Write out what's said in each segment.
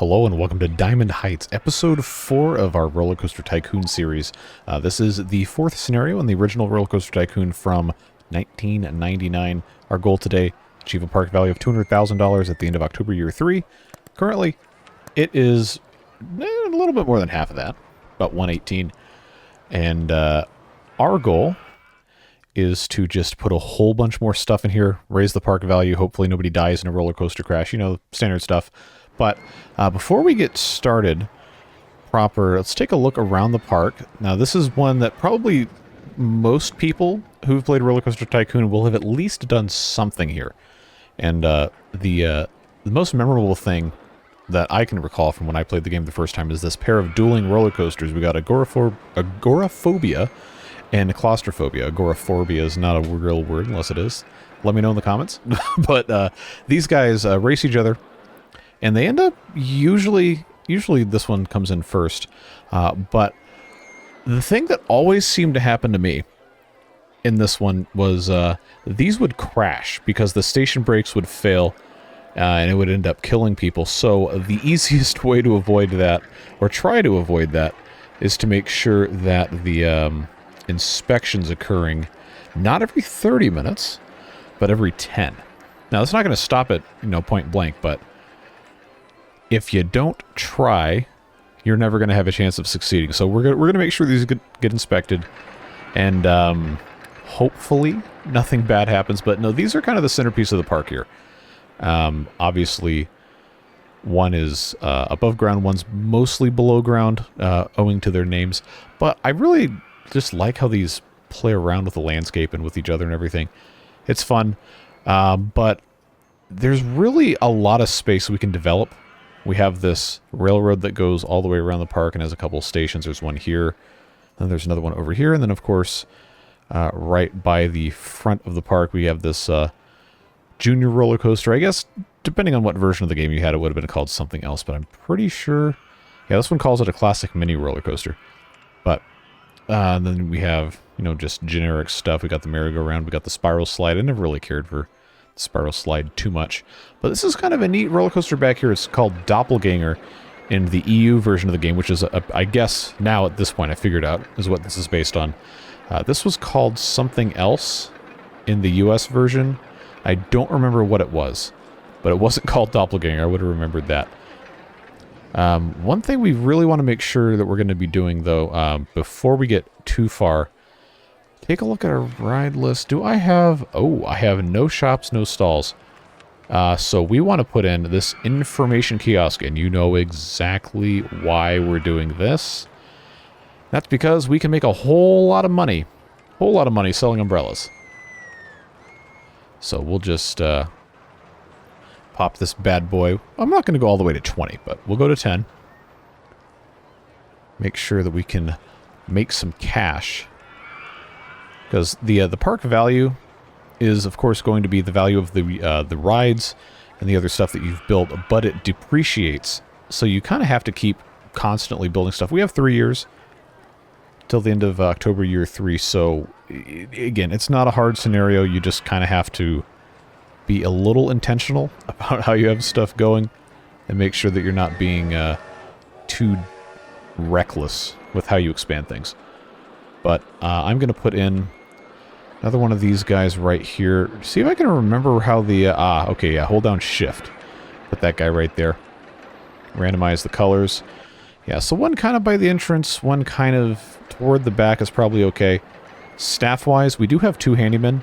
Hello and welcome to Diamond Heights, episode 4 of our RollerCoaster Tycoon series. This is the fourth scenario in the original RollerCoaster Tycoon from 1999. Our goal today, achieve a park value of $200,000 at the end of October year 3. Currently, it is a little bit more than half of that, about 118. And our goal is to just put a whole bunch more stuff in here, raise the park value, hopefully nobody dies in a roller coaster crash, you know, standard stuff. But before we get started proper, let's take a look around the park. Now, this is one that probably most people who've played RollerCoaster Tycoon will have at least done something here. And the most memorable thing that I can recall from when I played the game the first time is this pair of dueling roller coasters. We got agoraphobia and claustrophobia. Agoraphobia is not a real word unless it is. Let me know in the comments. But these guys race each other. And they end up usually this one comes in first. But the thing that always seemed to happen to me in this one was these would crash because the station brakes would fail and it would end up killing people. So the easiest way to avoid that, or try to avoid that, is to make sure that the inspection's occurring not every 30 minutes, but every 10. Now, it's not going to stop at, point blank, but if you don't try, you're never going to have a chance of succeeding. So we're going to make sure these get inspected, and hopefully nothing bad happens. But no, these are kind of the centerpiece of the park here. Obviously, one is above ground, one's mostly below ground, owing to their names. But I really just like how these play around with the landscape and with each other and everything. It's fun, but there's really a lot of space we can develop. We have this railroad that goes all the way around the park and has a couple of stations. There's one here, then there's another one over here, and then, of course, right by the front of the park, we have this junior roller coaster. I guess, depending on what version of the game you had, it would have been called something else, but I'm pretty sure... Yeah, this one calls it a classic mini roller coaster. But then we have, just generic stuff. We got the merry-go-round, we got the spiral slide. I never really cared for spiral slide too much, but this is kind of a neat roller coaster back here. It's called Doppelganger in the EU version of the game, which is I guess now at this point I figured out is what this is based on. This was called something else in the US version. I don't remember what it was, but it wasn't called Doppelganger. I would have remembered that. One thing we really want to make sure that we're going to be doing, though, before we get too far, take a look at our ride list. Do I have... Oh, I have no shops, no stalls. So we want to put in this information kiosk, and you know exactly why we're doing this. That's because we can make a whole lot of money. Whole lot of money selling umbrellas. So we'll just pop this bad boy. I'm not going to go all the way to 20, but we'll go to 10. Make sure that we can make some cash. Because the park value is, of course, going to be the value of the rides and the other stuff that you've built, but it depreciates. So you kind of have to keep constantly building stuff. We have 3 years till the end of October year 3. So, again, it's not a hard scenario. You just kind of have to be a little intentional about how you have stuff going and make sure that you're not being too reckless with how you expand things. But I'm going to put in another one of these guys right here. See if I can remember how the... okay, yeah, hold down shift. Put that guy right there. Randomize the colors. Yeah, so one kind of by the entrance, one kind of toward the back is probably okay. Staff-wise, we do have 2 handymen.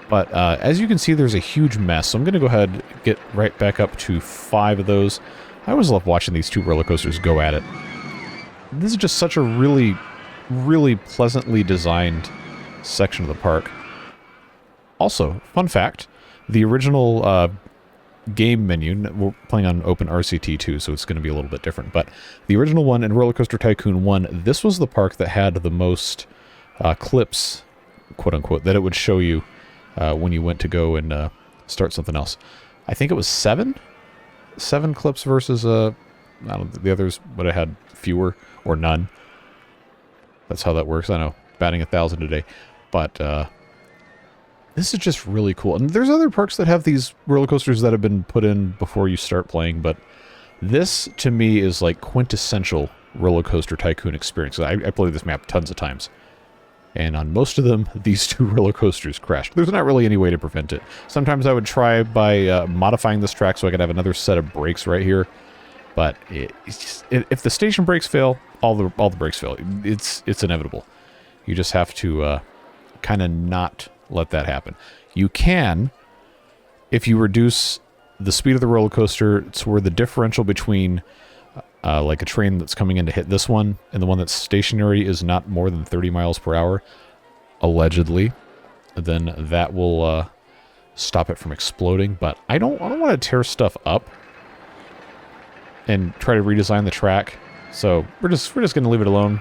But as you can see, there's a huge mess. So I'm going to go ahead and get right back up to 5 of those. I always love watching these 2 roller coasters go at it. This is just such a really pleasantly designed section of the park. Also, fun fact, the original game menu, we're playing on Open RCT too, so it's going to be a little bit different, but the original one in RollerCoaster Tycoon 1, this was the park that had the most clips, quote-unquote, that it would show you when you went to go and start something else. I think it was 7? 7 clips versus, I don't know, the others would have had fewer or none. That's how that works. I know, batting 1,000 a day. But this is just really cool. And there's other parks that have these roller coasters that have been put in before you start playing, but This, to me, is like quintessential RollerCoaster Tycoon experience. I played this map tons of times. And on most of them, these two roller coasters crashed. There's not really any way to prevent it. Sometimes I would try by modifying this track so I could have another set of brakes right here. But if the station brakes fail, all the brakes fail. It's inevitable. You just have to kind of not let that happen. You can, if you reduce the speed of the roller coaster to where the differential between like a train that's coming in to hit this one and the one that's stationary is not more than 30 miles per hour, allegedly, then that will stop it from exploding. But I don't want to tear stuff up and try to redesign the track, so we're just going to leave it alone.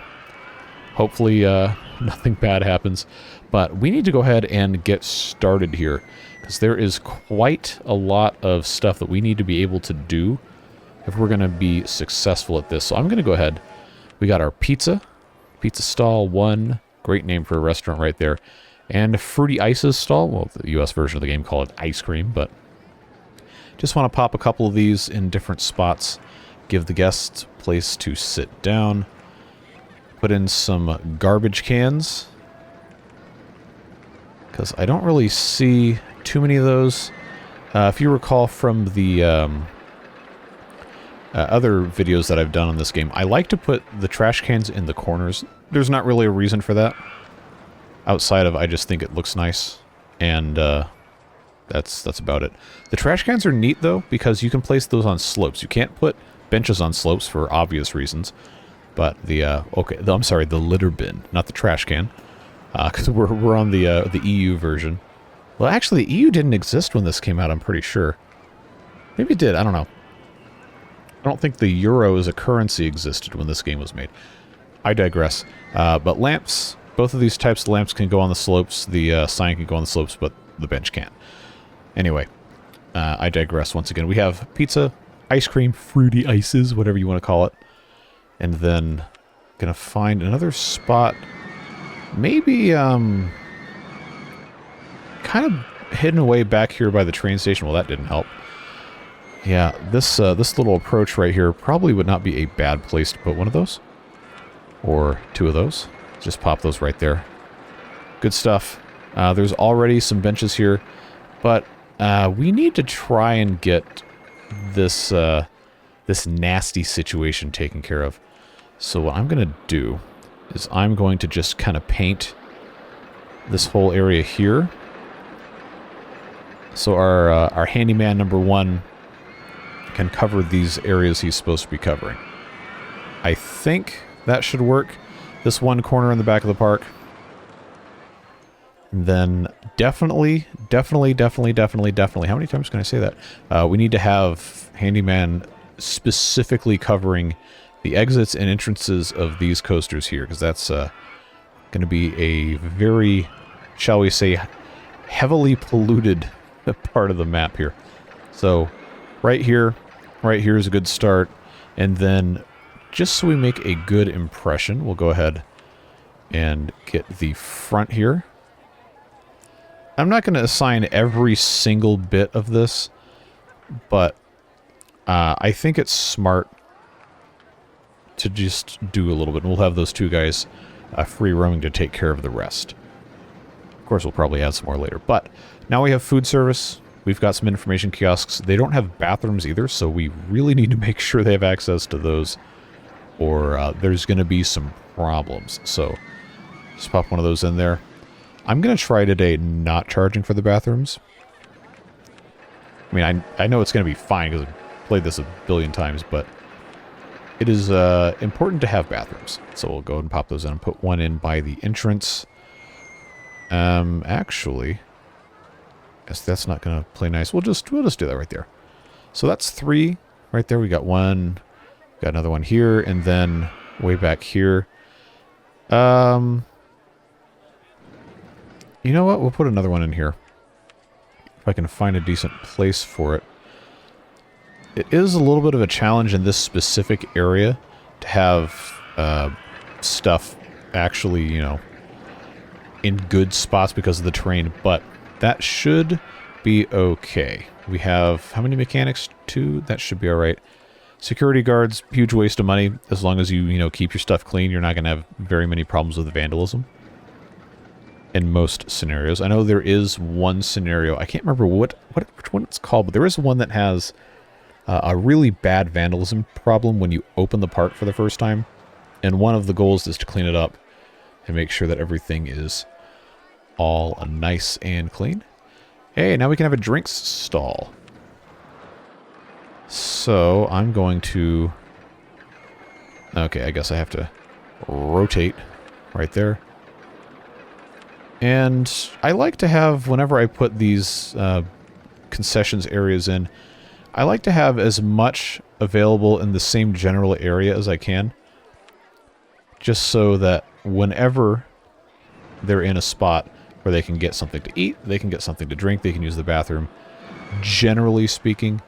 Hopefully nothing bad happens, but we need to go ahead and get started here because there is quite a lot of stuff that we need to be able to do if we're going to be successful at this. So I'm going to go ahead. We got our pizza stall 1, great name for a restaurant right there, and Fruity Ices stall. Well, the US version of the game called it ice cream, but just want to pop a couple of these in different spots, give the guests a place to sit down, put in some garbage cans, because I don't really see too many of those. If you recall from the other videos that I've done on this game, I like to put the trash cans in the corners. There's not really a reason for that, outside of I just think it looks nice, and that's about it. The trash cans are neat, though, because you can place those on slopes. You can't put benches on slopes for obvious reasons, but the litter bin, not the trash can, because we're on the EU version. Well, actually, the EU didn't exist when this came out, I'm pretty sure. Maybe it did, I don't know. I don't think the euro as a currency existed when this game was made. I digress. But lamps, both of these types of lamps can go on the slopes. The sign can go on the slopes, but the bench can't. Anyway, I digress once again. We have pizza, ice cream, fruity ices, whatever you want to call it. And then gonna find another spot, maybe kind of hidden away back here by the train station. Well, that didn't help. Yeah, this little approach right here probably would not be a bad place to put one of those. Or 2 of those. Just pop those right there. Good stuff. There's already some benches here, but we need to try and get this this nasty situation taken care of. So what I'm going to do is I'm going to just kind of paint this whole area here. So our handyman number 1 can cover these areas he's supposed to be covering. I think that should work. This one corner in the back of the park. And then definitely, how many times can I say that? We need to have handyman specifically covering the exits and entrances of these coasters here, because that's going to be a very, shall we say, heavily polluted part of the map here. So right here is a good start, and then just so we make a good impression, we'll go ahead and get the front here. I'm not going to assign every single bit of this, but I think it's smart to just do a little bit, and we'll have those 2 guys free roaming to take care of the rest. Of course, we'll probably add some more later, but now we have food service. We've got some information kiosks. They don't have bathrooms either, so we really need to make sure they have access to those, or there's going to be some problems. So just pop one of those in there. I'm going to try today not charging for the bathrooms. I mean, I know it's going to be fine because I've played this a billion times, but it is important to have bathrooms. So we'll go ahead and pop those in and put one in by the entrance. Actually, guess that's not going to play nice. We'll just do that right there. So that's 3 right there. We got one, got another one here, and then way back here. You know what? We'll put another one in here. If I can find a decent place for it. It is a little bit of a challenge in this specific area to have stuff actually, you know, in good spots because of the terrain, but that should be okay. We have, how many mechanics? 2? That should be alright. Security guards, huge waste of money. As long as you keep your stuff clean, you're not going to have very many problems with vandalism. In most scenarios. I know there is one scenario, I can't remember which one it's called, but there is one that has a really bad vandalism problem when you open the park for the first time. And one of the goals is to clean it up and make sure that everything is all nice and clean. Hey, now we can have a drinks stall. So I'm going to... Okay, I guess I have to rotate right there. And I like to have, whenever I put these concessions areas in, I like to have as much available in the same general area as I can. Just so that whenever they're in a spot where they can get something to eat, they can get something to drink, they can use the bathroom. Generally speaking,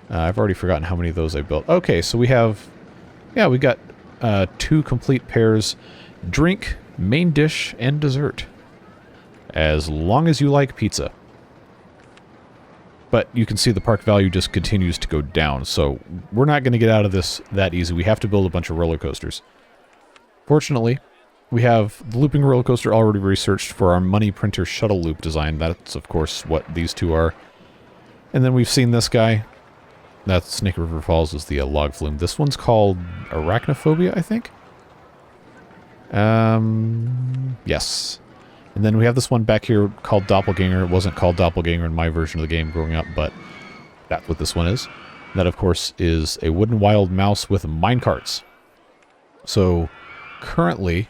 I've already forgotten how many of those I built. Okay, so we have, yeah, we got 2 complete pairs. Drink, main dish, and dessert. As long as you like pizza. But you can see the park value just continues to go down, so we're not going to get out of this that easy. We have to build a bunch of roller coasters. Fortunately, we have the looping roller coaster already researched for our money printer shuttle loop design. That's, of course, what these two are. And then we've seen this guy. That's Snake River Falls is the log flume. This one's called Arachnophobia, I think? Yes. And then we have this one back here called Doppelganger. It wasn't called Doppelganger in my version of the game growing up, but that's what this one is. That, of course, is a wooden wild mouse with minecarts. So, currently,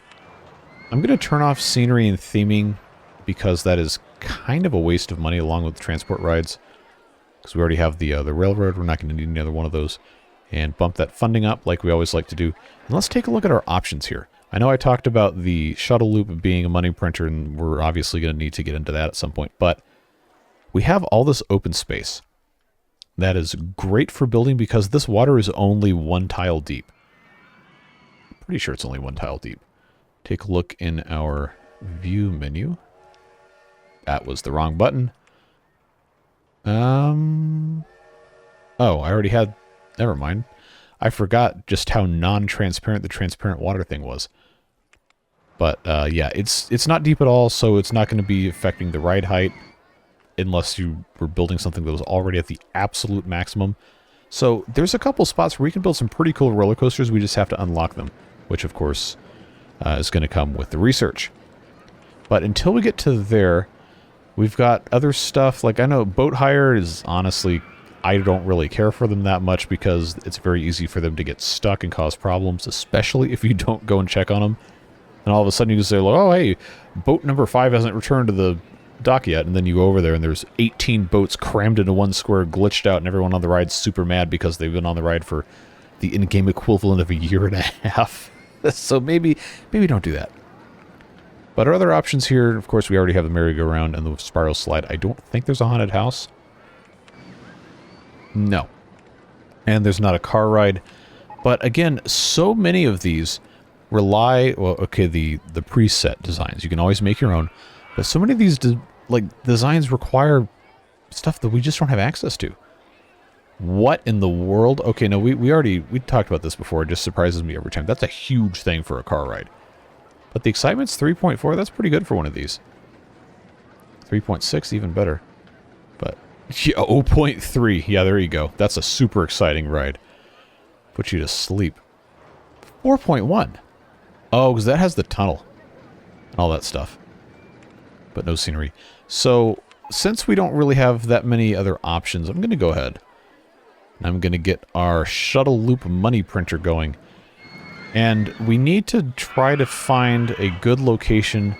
I'm going to turn off scenery and theming because that is kind of a waste of money along with the transport rides. Because we already have the railroad. We're not going to need another one of those. And bump that funding up like we always like to do. And let's take a look at our options here. I know I talked about the shuttle loop being a money printer, and we're obviously going to need to get into that at some point, but we have all this open space. That is great for building because this water is only 1 tile deep. Pretty sure it's only 1 tile deep. Take a look in our view menu. That was the wrong button. Oh, I already had... Never mind. I forgot just how non-transparent the transparent water thing was. But, yeah, it's not deep at all, so it's not going to be affecting the ride height unless you were building something that was already at the absolute maximum. So there's a couple spots where we can build some pretty cool roller coasters. We just have to unlock them, which, of course, is going to come with the research. But until we get to there, we've got other stuff. Like, I know boat hire is honestly... I don't really care for them that much because it's very easy for them to get stuck and cause problems, especially if you don't go and check on them. And all of a sudden you can say, oh, hey, boat number 5 hasn't returned to the dock yet. And then you go over there and there's 18 boats crammed into one square, glitched out, and everyone on the ride's super mad because they've been on the ride for the in-game equivalent of a year and a half. So maybe don't do that. But our other options here, of course, we already have the merry-go-round and the spiral slide. I don't think there's a haunted house. No. And there's not a car ride. But again, so many of these rely... Well, okay, the preset designs. You can always make your own. But so many of these designs require stuff that we just don't have access to. What in the world? Okay, no, we talked about this before. It just surprises me every time. That's a huge thing for a car ride. But the excitement's 3.4. That's pretty good for one of these. 3.6, even better. But... Yeah, 0.3. Yeah, there you go. That's a super exciting ride. Put you to sleep. 4.1. Oh, because that has the tunnel. And all that stuff. But no scenery. So, since we don't really have that many other options, I'm going to go ahead. And I'm going to get our shuttle loop money printer going. And we need to try to find a good location...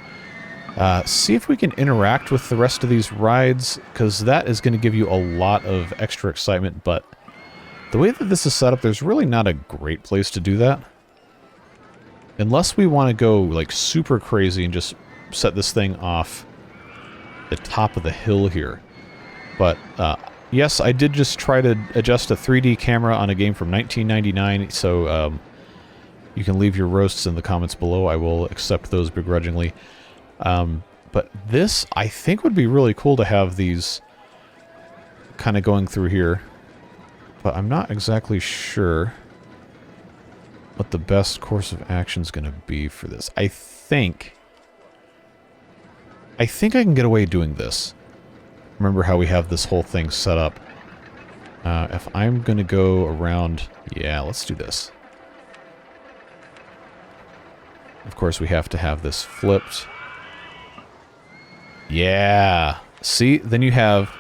see if we can interact with the rest of these rides, because that is going to give you a lot of extra excitement, but the way that this is set up, there's really not a great place to do that. Unless we want to go, like, super crazy and just set this thing off the top of the hill here. But, yes, I did just try to adjust a 3D camera on a game from 1999, so you can leave your roasts in the comments below. I will accept those begrudgingly. But this, I think, would be really cool to have these kind of going through here. But I'm not exactly sure what the best course of action is going to be for this. I think I can get away doing this. Remember how we have this whole thing set up. If I'm going to go around... Yeah, let's do this. Of course, we have to have this flipped. Yeah! See? Then you have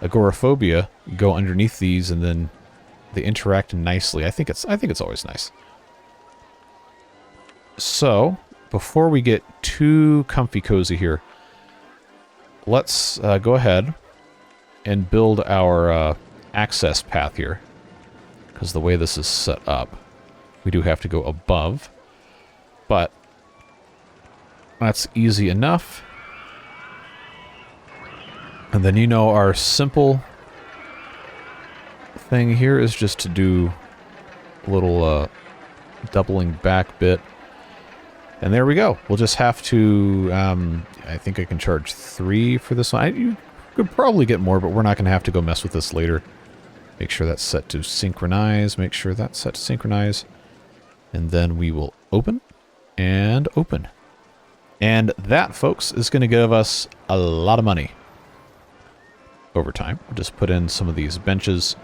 agoraphobia go underneath these, and then they interact nicely. I think it's always nice. So, before we get too comfy cozy here, let's go ahead and build our access path here. Because the way this is set up, we do have to go above. But that's easy enough. And then, you know, our simple thing here is just to do a little doubling back bit. And there we go. We'll just have to, I think I can charge 3 for this one. You could probably get more, but we're not going to have to go mess with this later. Make sure that's set to synchronize. Make sure that's set to synchronize. And then we will open and open. And that, folks, is going to give us a lot of money over time. We'll just put in some of these benches.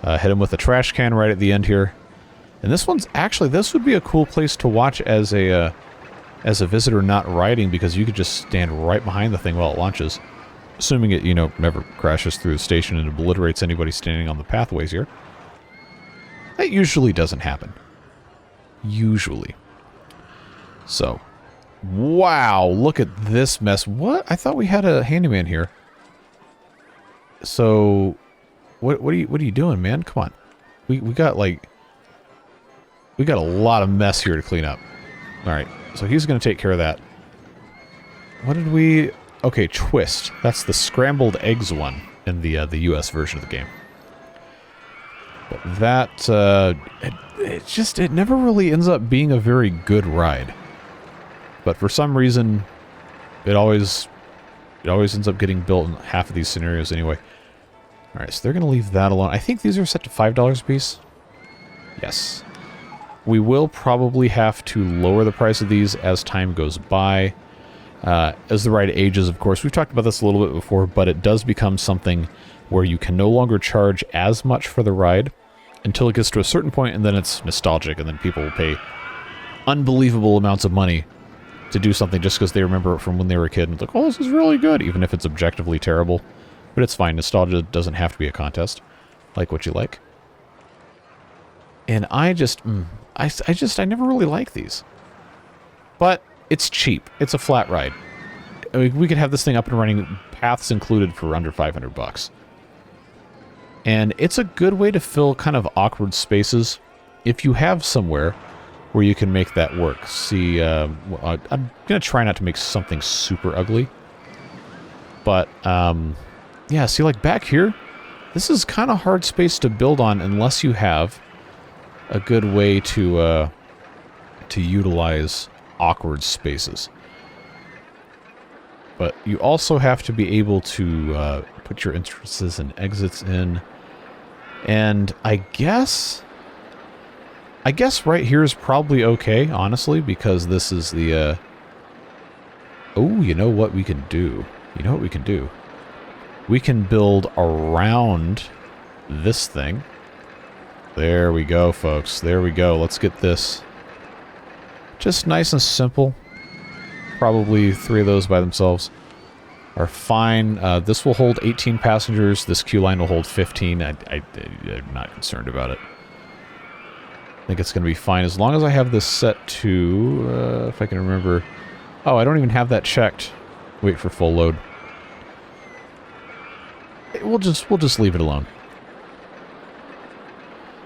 Hit them with a trash can right at the end here. And this one's actually, this would be a cool place to watch as a visitor not riding, because you could just stand right behind the thing while it launches. Assuming it, you know, never crashes through the station and obliterates anybody standing on the pathways here. That usually doesn't happen. Usually. So, wow, look at this mess. What? I thought we had a handyman here. So, what are you doing, man? Come on. We got like... We got a lot of mess here to clean up. Alright, so he's going to take care of that. What did we... Okay, Twist. That's the scrambled eggs one in the US version of the game. But that... it never really ends up being a very good ride. But for some reason, it always ends up getting built in half of these scenarios anyway. Alright, so they're going to leave that alone. I think these are set to $5 a piece. Yes. We will probably have to lower the price of these as time goes by. As the ride ages, of course. We've talked about this a little bit before, but it does become something where you can no longer charge as much for the ride until it gets to a certain point, and then it's nostalgic, and then people will pay unbelievable amounts of money to do something just because they remember it from when they were a kid, and it's like, oh, this is really good, even if it's objectively terrible. But it's fine. Nostalgia doesn't have to be a contest. Like what you like. And I never really like these. But it's cheap. It's a flat ride. I mean, we could have this thing up and running, paths included, for under $500. And it's a good way to fill kind of awkward spaces if you have somewhere where you can make that work. See, I'm going to try not to make something super ugly. But, yeah, see, like back here, this is kind of hard space to build on unless you have a good way to utilize awkward spaces. But you also have to be able to put your entrances and exits in. And I guess right here is probably okay, honestly, because this is the... Oh, you know what we can do? You know what we can do? We can build around this thing. There we go, folks. There we go. Let's get this just nice and simple. Probably 3 of those by themselves are fine. This will hold 18 passengers. This queue line will hold 15. I'm not concerned about it. I think it's going to be fine as long as I have this set to, if I can remember. Oh, I don't even have that checked. Wait for full load. We'll just leave it alone.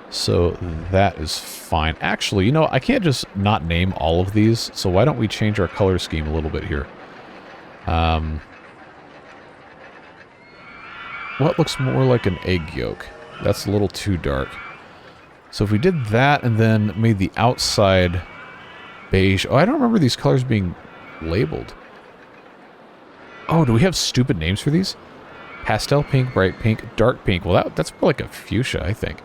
So that is fine. Actually, you know, I can't just not name all of these, so why don't we change our color scheme a little bit here? What looks more like an egg yolk? That's a little too dark. So if we did that and then made the outside beige... Oh, I don't remember these colors being labeled. Oh, do we have stupid names for these? Pastel pink, bright pink, dark pink. Well, that's more like a fuchsia, I think.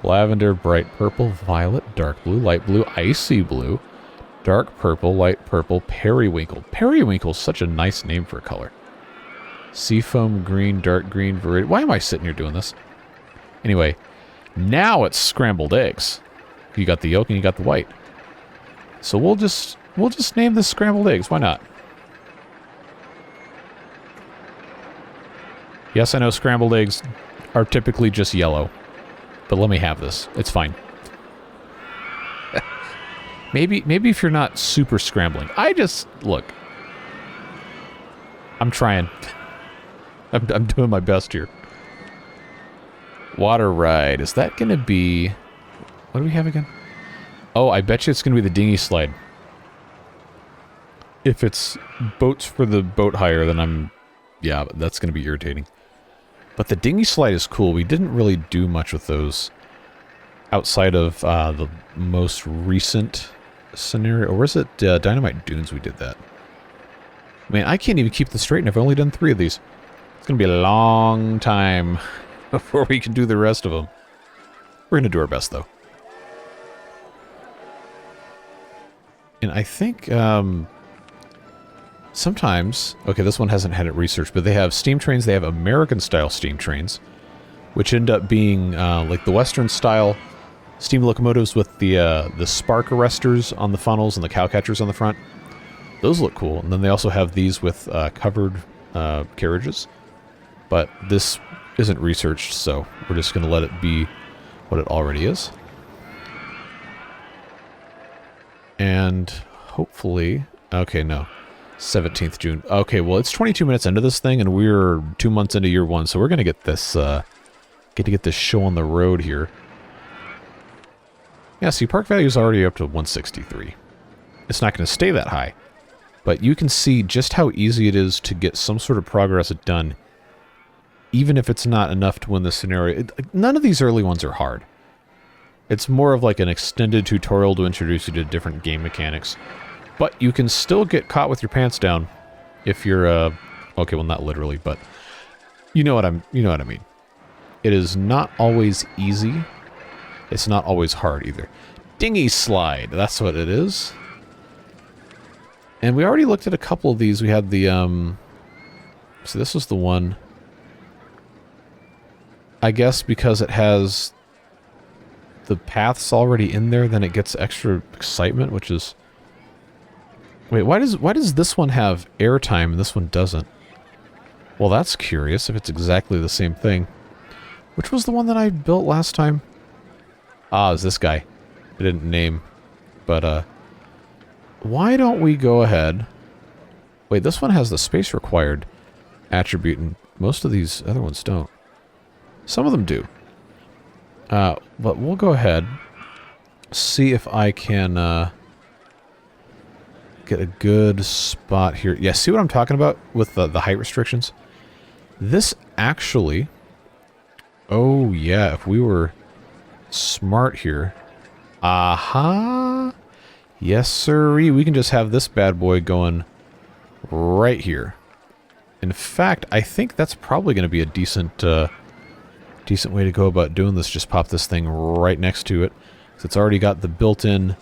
Lavender, bright purple, violet, dark blue, light blue, icy blue, dark purple, light purple, periwinkle. Periwinkle's such a nice name for a color. Seafoam green, dark green, viridian. Why am I sitting here doing this? Anyway, now it's scrambled eggs. You got the yolk and you got the white. So we'll just name this scrambled eggs. Why not? Yes, I know scrambled eggs are typically just yellow. But let me have this. It's fine. maybe if you're not super scrambling. Look. I'm trying. I'm doing my best here. Water ride. Is that going to be... What do we have again? Oh, I bet you it's going to be the dinghy slide. If it's boats for the boat hire, then yeah, that's going to be irritating. But the dinghy slide is cool. We didn't really do much with those outside of the most recent scenario. Or was it Dynamite Dunes we did that? Man, I can't even keep this straight, and I've only done 3 of these. It's going to be a long time before we can do the rest of them. We're going to do our best, though. And I think sometimes... Okay, this one hasn't had it researched, but they have steam trains. They have American-style steam trains, which end up being like the Western-style steam locomotives with the spark arresters on the funnels and the cow catchers on the front. Those look cool. And then they also have these with covered carriages. But this isn't researched, so we're just going to let it be what it already is. And hopefully... Okay, no. 17th June. Okay, well, it's 22 minutes into this thing, and we're 2 months into year 1, so we're going to get this, get this show on the road here. Yeah, see, park value is already up to 163. It's not going to stay that high, but you can see just how easy it is to get some sort of progress done, even if it's not enough to win the scenario. None of these early ones are hard. It's more of like an extended tutorial to introduce you to different game mechanics. But you can still get caught with your pants down if you're, okay, well, not literally, but you know what I mean. It is not always easy. It's not always hard either. Dinghy slide, that's what it is. And we already looked at a couple of these. We had the, so this was the one. I guess because it has the paths already in there, then it gets extra excitement, which is... Wait, why does this one have airtime and this one doesn't? Well, that's curious if it's exactly the same thing. Which was the one that I built last time? Ah, it's this guy. I didn't name. But, why don't we go ahead... Wait, this one has the space required attribute, and most of these other ones don't. Some of them do. But we'll go ahead, see if I can, get a good spot here. Yeah, see what I'm talking about with the height restrictions? This actually... Oh, yeah, if we were smart here... Aha! Yes, sirree. We can just have this bad boy going right here. In fact, I think that's probably going to be a decent way to go about doing this. Just pop this thing right next to it. So it's already got the built-in...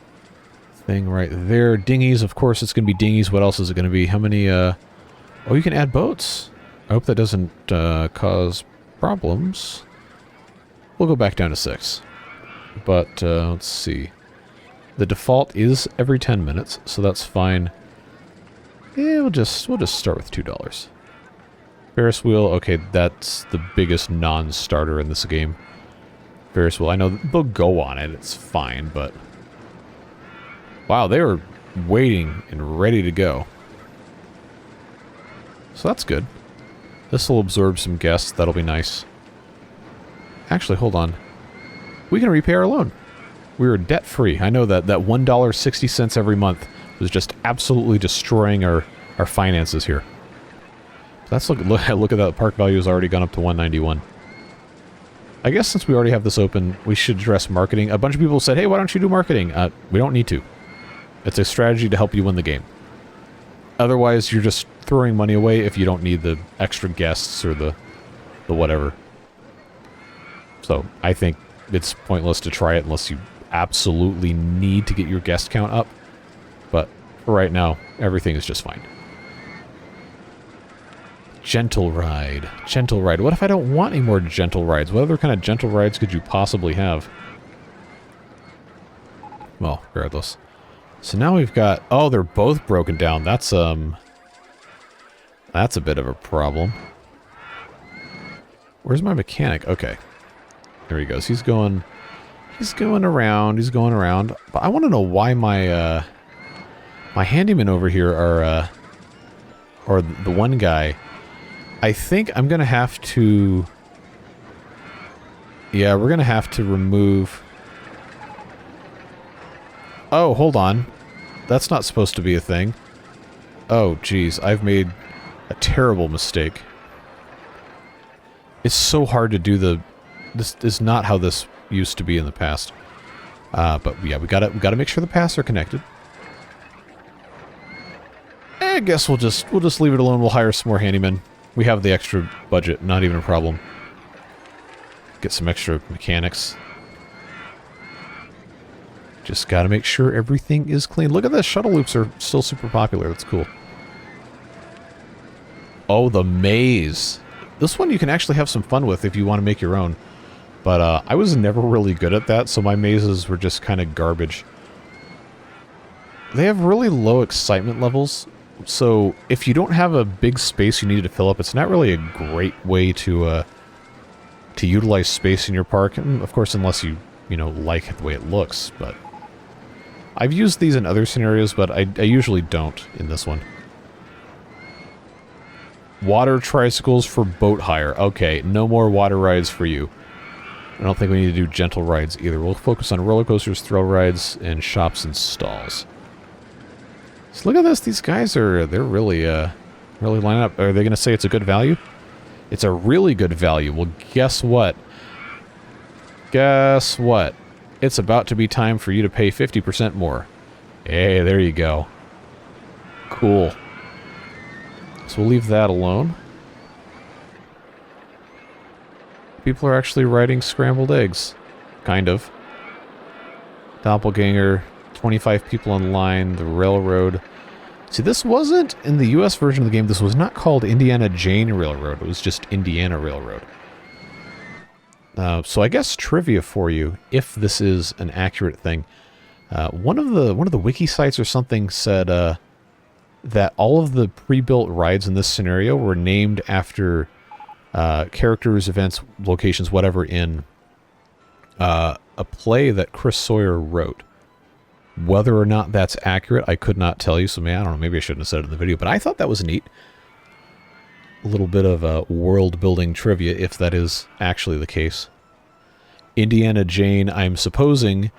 thing right there. Dinghies, of course it's going to be dinghies. What else is it going to be? How many, Oh, you can add boats. I hope that doesn't, cause problems. We'll go back down to 6. But, let's see. The default is every 10 minutes, so that's fine. Yeah, we'll just start with $2. Ferris wheel, okay, that's the biggest non-starter in this game. Ferris wheel, I know they'll go on it, it's fine, but... Wow, they were waiting and ready to go. So that's good. This will absorb some guests. That'll be nice. Actually, hold on. We can repay our loan. We were debt-free. I know that $1.60 every month was just absolutely destroying our finances here. Let's look at that. Park value has already gone up to 191. I guess since we already have this open, we should address marketing. A bunch of people said, hey, why don't you do marketing? We don't need to. It's a strategy to help you win the game. Otherwise, you're just throwing money away if you don't need the extra guests or the the whatever. So I think it's pointless to try it unless you absolutely need to get your guest count up. But for right now, everything is just fine. Gentle ride. Gentle ride. What if I don't want any more gentle rides? What other kind of gentle rides could you possibly have? Well, regardless. So now we've got... Oh, they're both broken down. That's a bit of a problem. Where's my mechanic? Okay. There he goes. He's going around. He's going around. But I want to know why my my handymen over here are or the one guy. I think I'm gonna have to... Yeah, we're gonna have to remove... Oh, hold on. That's not supposed to be a thing. Oh, geez. I've made a terrible mistake. It's so hard to do the... This is not how this used to be in the past. But yeah, we gotta make sure the paths are connected. I guess we'll just leave it alone. We'll hire some more handymen. We have the extra budget, not even a problem. Get some extra mechanics. Just gotta make sure everything is clean. Look at this, shuttle loops are still super popular. That's cool. Oh, the maze. This one you can actually have some fun with if you want to make your own. But I was never really good at that, so my mazes were just kind of garbage. They have really low excitement levels, so if you don't have a big space you need to fill up, it's not really a great way to utilize space in your park. And of course, unless you know, like the way it looks. But I've used these in other scenarios, but I usually don't in this one. Water tricycles for boat hire. Okay, no more water rides for you. I don't think we need to do gentle rides either. We'll focus on roller coasters, thrill rides, and shops and stalls. So look at this. These guys they're really lining up. Are they going to say it's a good value? It's a really good value. Well, guess what? Guess what? It's about to be time for you to pay 50% more. Hey, there you go. Cool. So we'll leave that alone. People are actually riding scrambled eggs. Kind of. Doppelganger. 25 people in line. The railroad. See, this wasn't, in the US version of the game, this was not called Indiana Jane Railroad. It was just Indiana Railroad. So I guess trivia for you, if this is an accurate thing. One of the wiki sites or something said that all of the pre-built rides in this scenario were named after characters, events, locations, whatever, in a play that Chris Sawyer wrote. Whether or not that's accurate, I could not tell you, so man, I don't know, maybe I shouldn't have said it in the video, but I thought that was neat. A little bit of world-building trivia, if that is actually the case. Indiana Jane, I'm supposing,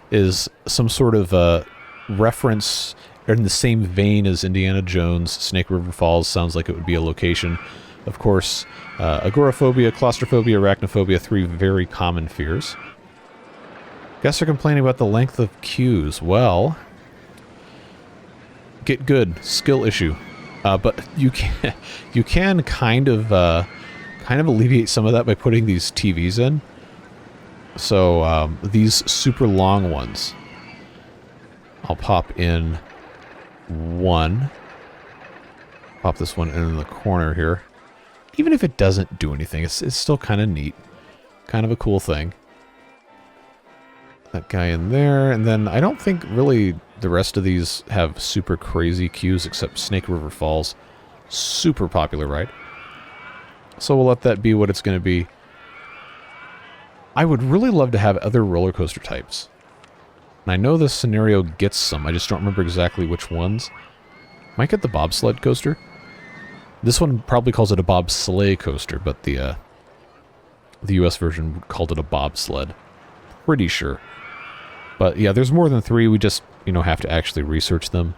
is some sort of reference in the same vein as Indiana Jones. Snake River Falls sounds like it would be a location. Of course, agoraphobia, claustrophobia, arachnophobia, 3 very common fears. Guests are complaining about the length of queues. Well, get good. Skill issue. But you can kind of alleviate some of that by putting these TVs in. So these super long ones, I'll pop in one. Pop this one in the corner here. Even if it doesn't do anything, it's still kind of neat, kind of a cool thing. That guy in there, and then I don't think really the rest of these have super crazy queues except Snake River Falls. Super popular ride. So we'll let that be what it's going to be. I would really love to have other roller coaster types. And I know this scenario gets some, I just don't remember exactly which ones. Might get the bobsled coaster. This one probably calls it a bobsleigh coaster, but the US version called it a bobsled. Pretty sure. But yeah, there's more than 3. We just, have to actually research them.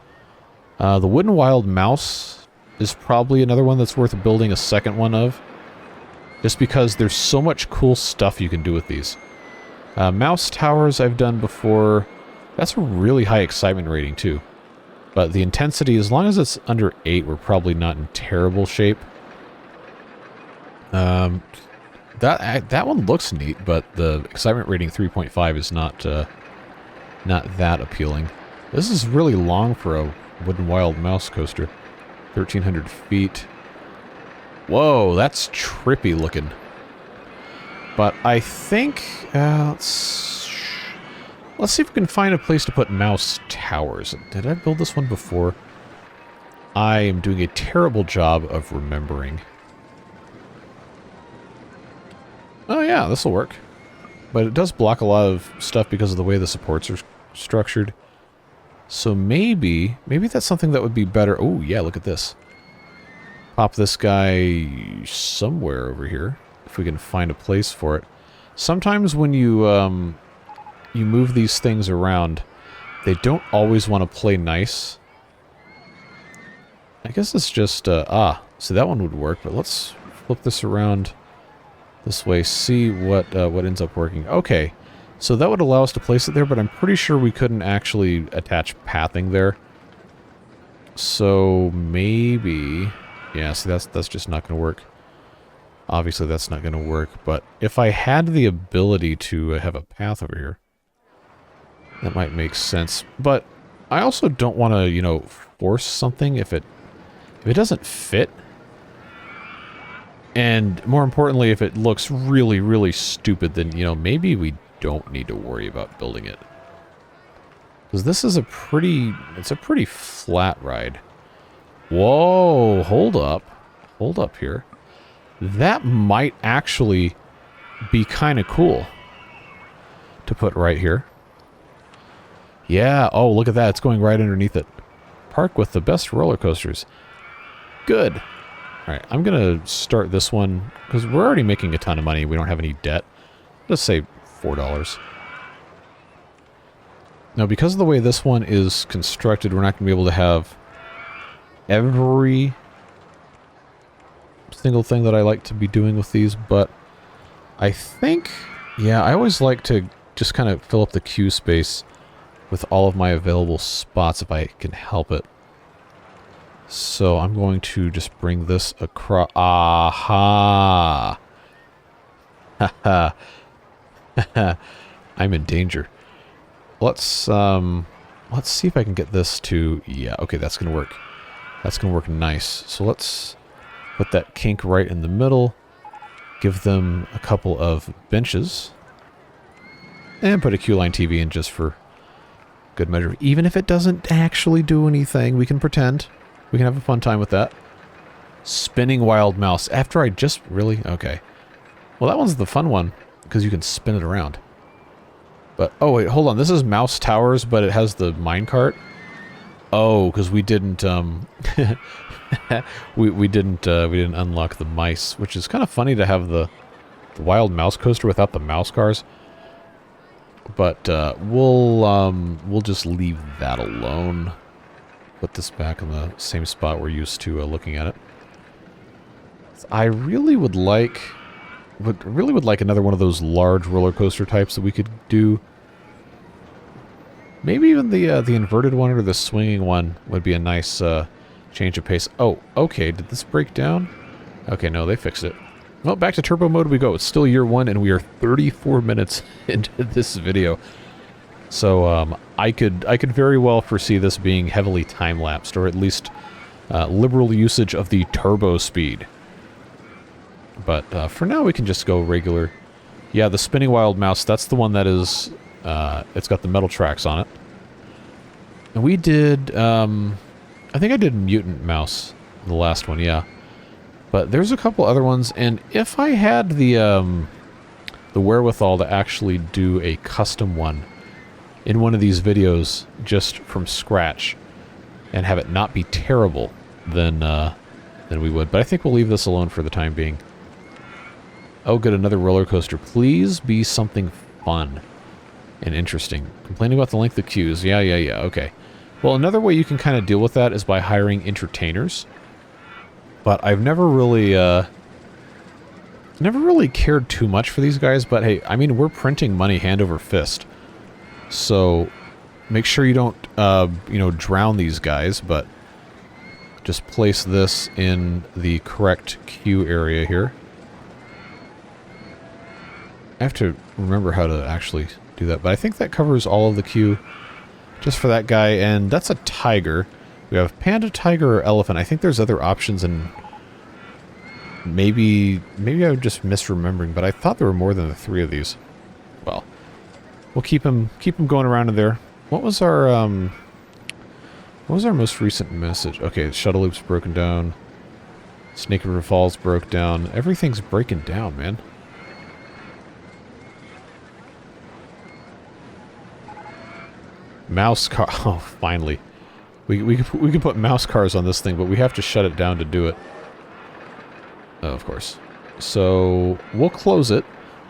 The Wooden Wild Mouse is probably another one that's worth building a second one of. Just because there's so much cool stuff you can do with these. Mouse Towers I've done before. That's a really high excitement rating too. But the intensity, as long as it's under 8, we're probably not in terrible shape. That one looks neat, but the excitement rating 3.5 is not that appealing. This is really long for a wooden wild mouse coaster. 1,300 feet. Whoa, that's trippy looking. But I think let's see if we can find a place to put mouse towers. Did I build this one before? I am doing a terrible job of remembering. Oh yeah, this will work. But it does block a lot of stuff because of the way the supports are structured. So maybe that's something that would be better. Oh yeah, look at this. Pop this guy somewhere over here, if we can find a place for it. Sometimes when you you move these things around, they don't always want to play nice. I guess it's just, so that one would work, but let's flip this around this way, see what ends up working. Okay, so that would allow us to place it there, but I'm pretty sure we couldn't actually attach pathing there. So maybe, yeah, see that's just not going to work. Obviously that's not going to work, but if I had the ability to have a path over here, that might make sense. But I also don't want to, you know, force something if it doesn't fit. And more importantly, if it looks really, really stupid, then, you know, maybe we don't need to worry about building it. Because this is it's a pretty flat ride. Whoa, hold up. Hold up here. That might actually be kind of cool to put right here. Yeah, oh, look at that. It's going right underneath it. Park with the best roller coasters. Good. Alright, I'm going to start this one, because we're already making a ton of money. We don't have any debt. Let's say $4. Now, because of the way this one is constructed, we're not going to be able to have every single thing that I like to be doing with these, but I think, yeah, I always like to just kind of fill up the queue space with all of my available spots if I can help it. So I'm going to just bring this across. Aha! Haha. I'm in danger. Let's see if I can get this to, yeah, okay, that's going to work. That's going to work nice. So let's put that kink right in the middle. Give them a couple of benches. And put a queue-line TV in just for good measure. Even if it doesn't actually do anything, we can pretend. We can have a fun time with that. Spinning wild mouse. After I just really... Okay. Well, that one's the fun one, because you can spin it around. But, oh wait, hold on. This is mouse towers, but it has the minecart. Oh, because we didn't, we didn't unlock the mice, which is kind of funny to have the wild mouse coaster without the mouse cars. But, we'll just leave that alone. Put this back in the same spot we're used to looking at it. I really would like another one of those large roller coaster types that we could do. Maybe even the inverted one or the swinging one would be a nice change of pace. Oh, okay. Did this break down? Okay, no, they fixed it. Well, back to turbo mode we go. It's still year one, and we are 34 minutes into this video. So I could very well foresee this being heavily time-lapsed, or at least liberal usage of the turbo speed. But for now, we can just go regular. Yeah, the spinning wild mouse, that's the one that is... it's got the metal tracks on it. And we did... I think I did mutant mouse, the last one, yeah. But there's a couple other ones, and if I had the wherewithal to actually do a custom one in one of these videos just from scratch and have it not be terrible, then we would. But I think we'll leave this alone for the time being. Oh, good, another roller coaster. Please be something fun and interesting. Complaining about the length of queues. Yeah, okay. Well, another way you can kind of deal with that is by hiring entertainers. But I've never really cared too much for these guys. But hey, I mean, we're printing money hand over fist. So make sure you don't, you know, drown these guys. But just place this in the correct queue area here. I have to remember how to actually do that, but I think that covers all of the queue just for that guy, and that's a tiger. We have panda, tiger, or elephant. I think there's other options, and maybe I'm just misremembering, but I thought there were more than the 3 of these. Well, we'll keep him going around in there. What was our most recent message? Okay, the shuttle loop's broken down. Snake River Falls broke down. Everything's breaking down, man. Mouse car. Oh, finally. We can put mouse cars on this thing, but we have to shut it down to do it. Oh, of course. So we'll close it.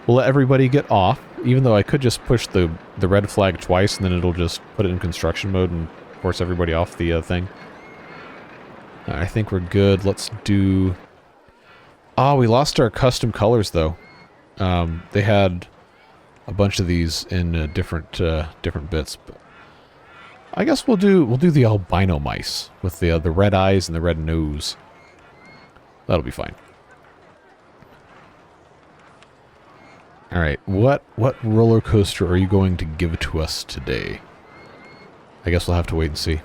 We'll let everybody get off, even though I could just push the red flag twice, and then it'll just put it in construction mode and force everybody off the thing. I think we're good. Let's do... Oh, we lost our custom colors, though. They had a bunch of these in different bits, but I guess we'll do the albino mice with the red eyes and the red nose. That'll be fine. All right, what roller coaster are you going to give to us today? I guess we'll have to wait and see.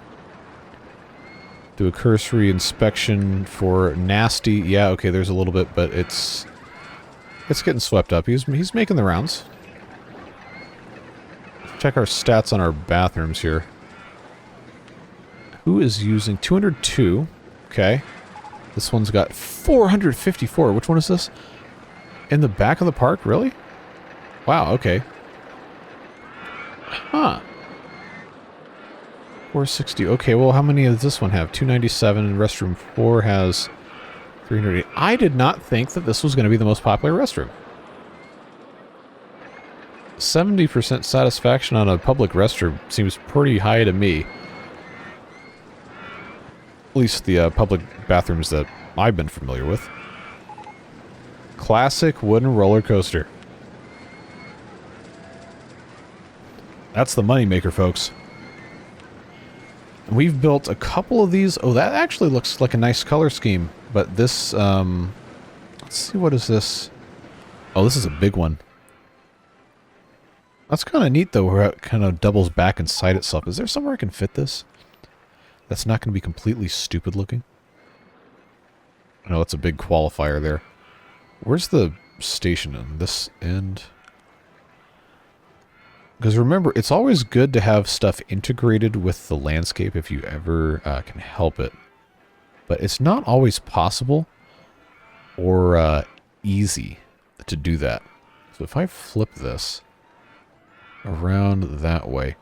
Do a cursory inspection for nasty. Yeah, okay, there's a little bit, but it's getting swept up. He's making the rounds. Check our stats on our bathrooms here. Who is using 202? Okay. This one's got 454. Which one is this? In the back of the park? Really? Wow, okay. Huh. 460. Okay, well, how many does this one have? 297, and restroom 4 has 380. I did not think that this was going to be the most popular restroom. 70% satisfaction on a public restroom seems pretty high to me. At least the public bathrooms that I've been familiar with. Classic wooden roller coaster. That's the moneymaker, folks. We've built a couple of these. Oh, that actually looks like a nice color scheme. But this, let's see, what is this? Oh, this is a big one. That's kind of neat, though, where it kind of doubles back inside itself. Is there somewhere I can fit this? That's not going to be completely stupid looking. I know it's a big qualifier there. Where's the station on this end? Because remember, it's always good to have stuff integrated with the landscape if you ever can help it. But it's not always possible or easy to do that. So if I flip this around that way.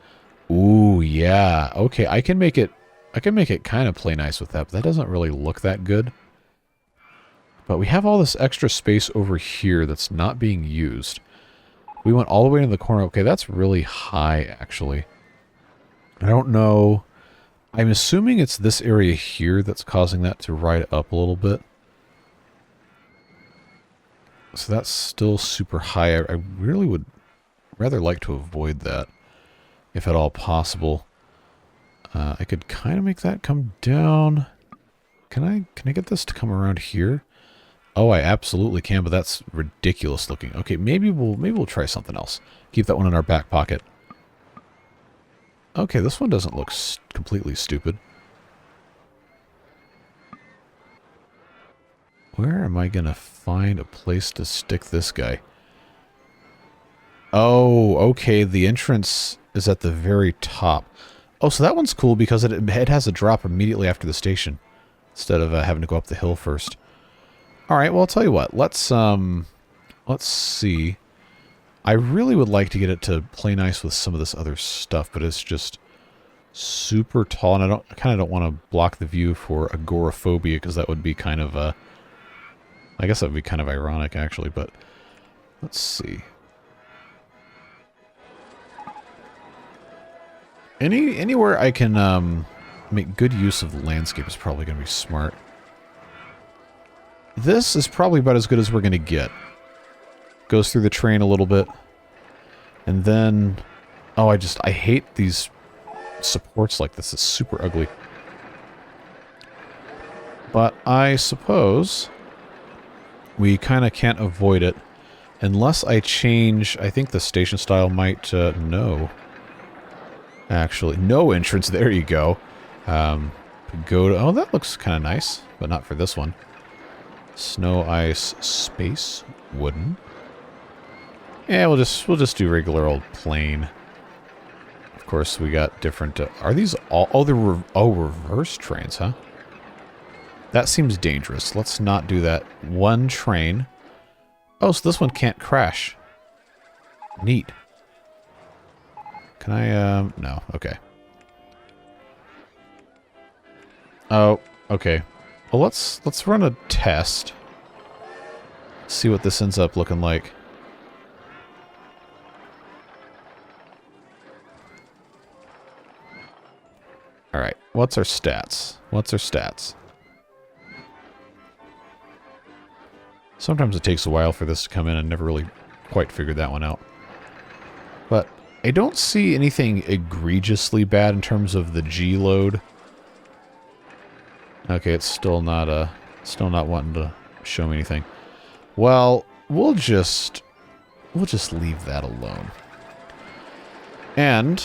Ooh, yeah. Okay, I can make it kind of play nice with that, but that doesn't really look that good. But we have all this extra space over here that's not being used. We went all the way into the corner. Okay, that's really high, actually. I don't know. I'm assuming it's this area here that's causing that to ride up a little bit. So that's still super high. I really would rather like to avoid that, if at all possible. I could kind of make that come down. Can I get this to come around here? Oh, I absolutely can, but that's ridiculous looking. Okay, maybe we'll try something else. Keep that one in our back pocket. Okay, this one doesn't look completely stupid. Where am I gonna find a place to stick this guy? Oh, okay, the entrance is at the very top. Oh, so that one's cool because it has a drop immediately after the station, instead of having to go up the hill first. All right, well, I'll tell you what. Let's see. I really would like to get it to play nice with some of this other stuff, but it's just super tall, and I kind of don't want to block the view for agoraphobia, because that would be kind of I guess that would be kind of ironic, actually, but let's see. Anywhere I can make good use of the landscape is probably going to be smart. This is probably about as good as we're going to get. Goes through the train a little bit. And then... Oh, I hate these supports like this. It's super ugly. But I suppose we kind of can't avoid it. Unless I change, I think the station style might, no. Actually, no entrance, there you go. Go to, oh, that looks kind of nice, but not for this one. Snow, ice, space, wooden. Yeah, we'll just do regular old plain. Of course, we got different, are these all, oh, they're, reverse trains, huh? That seems dangerous. Let's not do that. One train. Oh, so this one can't crash. Neat. Can I, no, okay. Oh, okay. Well, let's run a test. See what this ends up looking like. Alright, what's our stats? What's our stats? Sometimes it takes a while for this to come in. I never really quite figured that one out. But I don't see anything egregiously bad in terms of the G load. Okay, it's still not wanting to show me anything. Well, we'll just leave that alone. And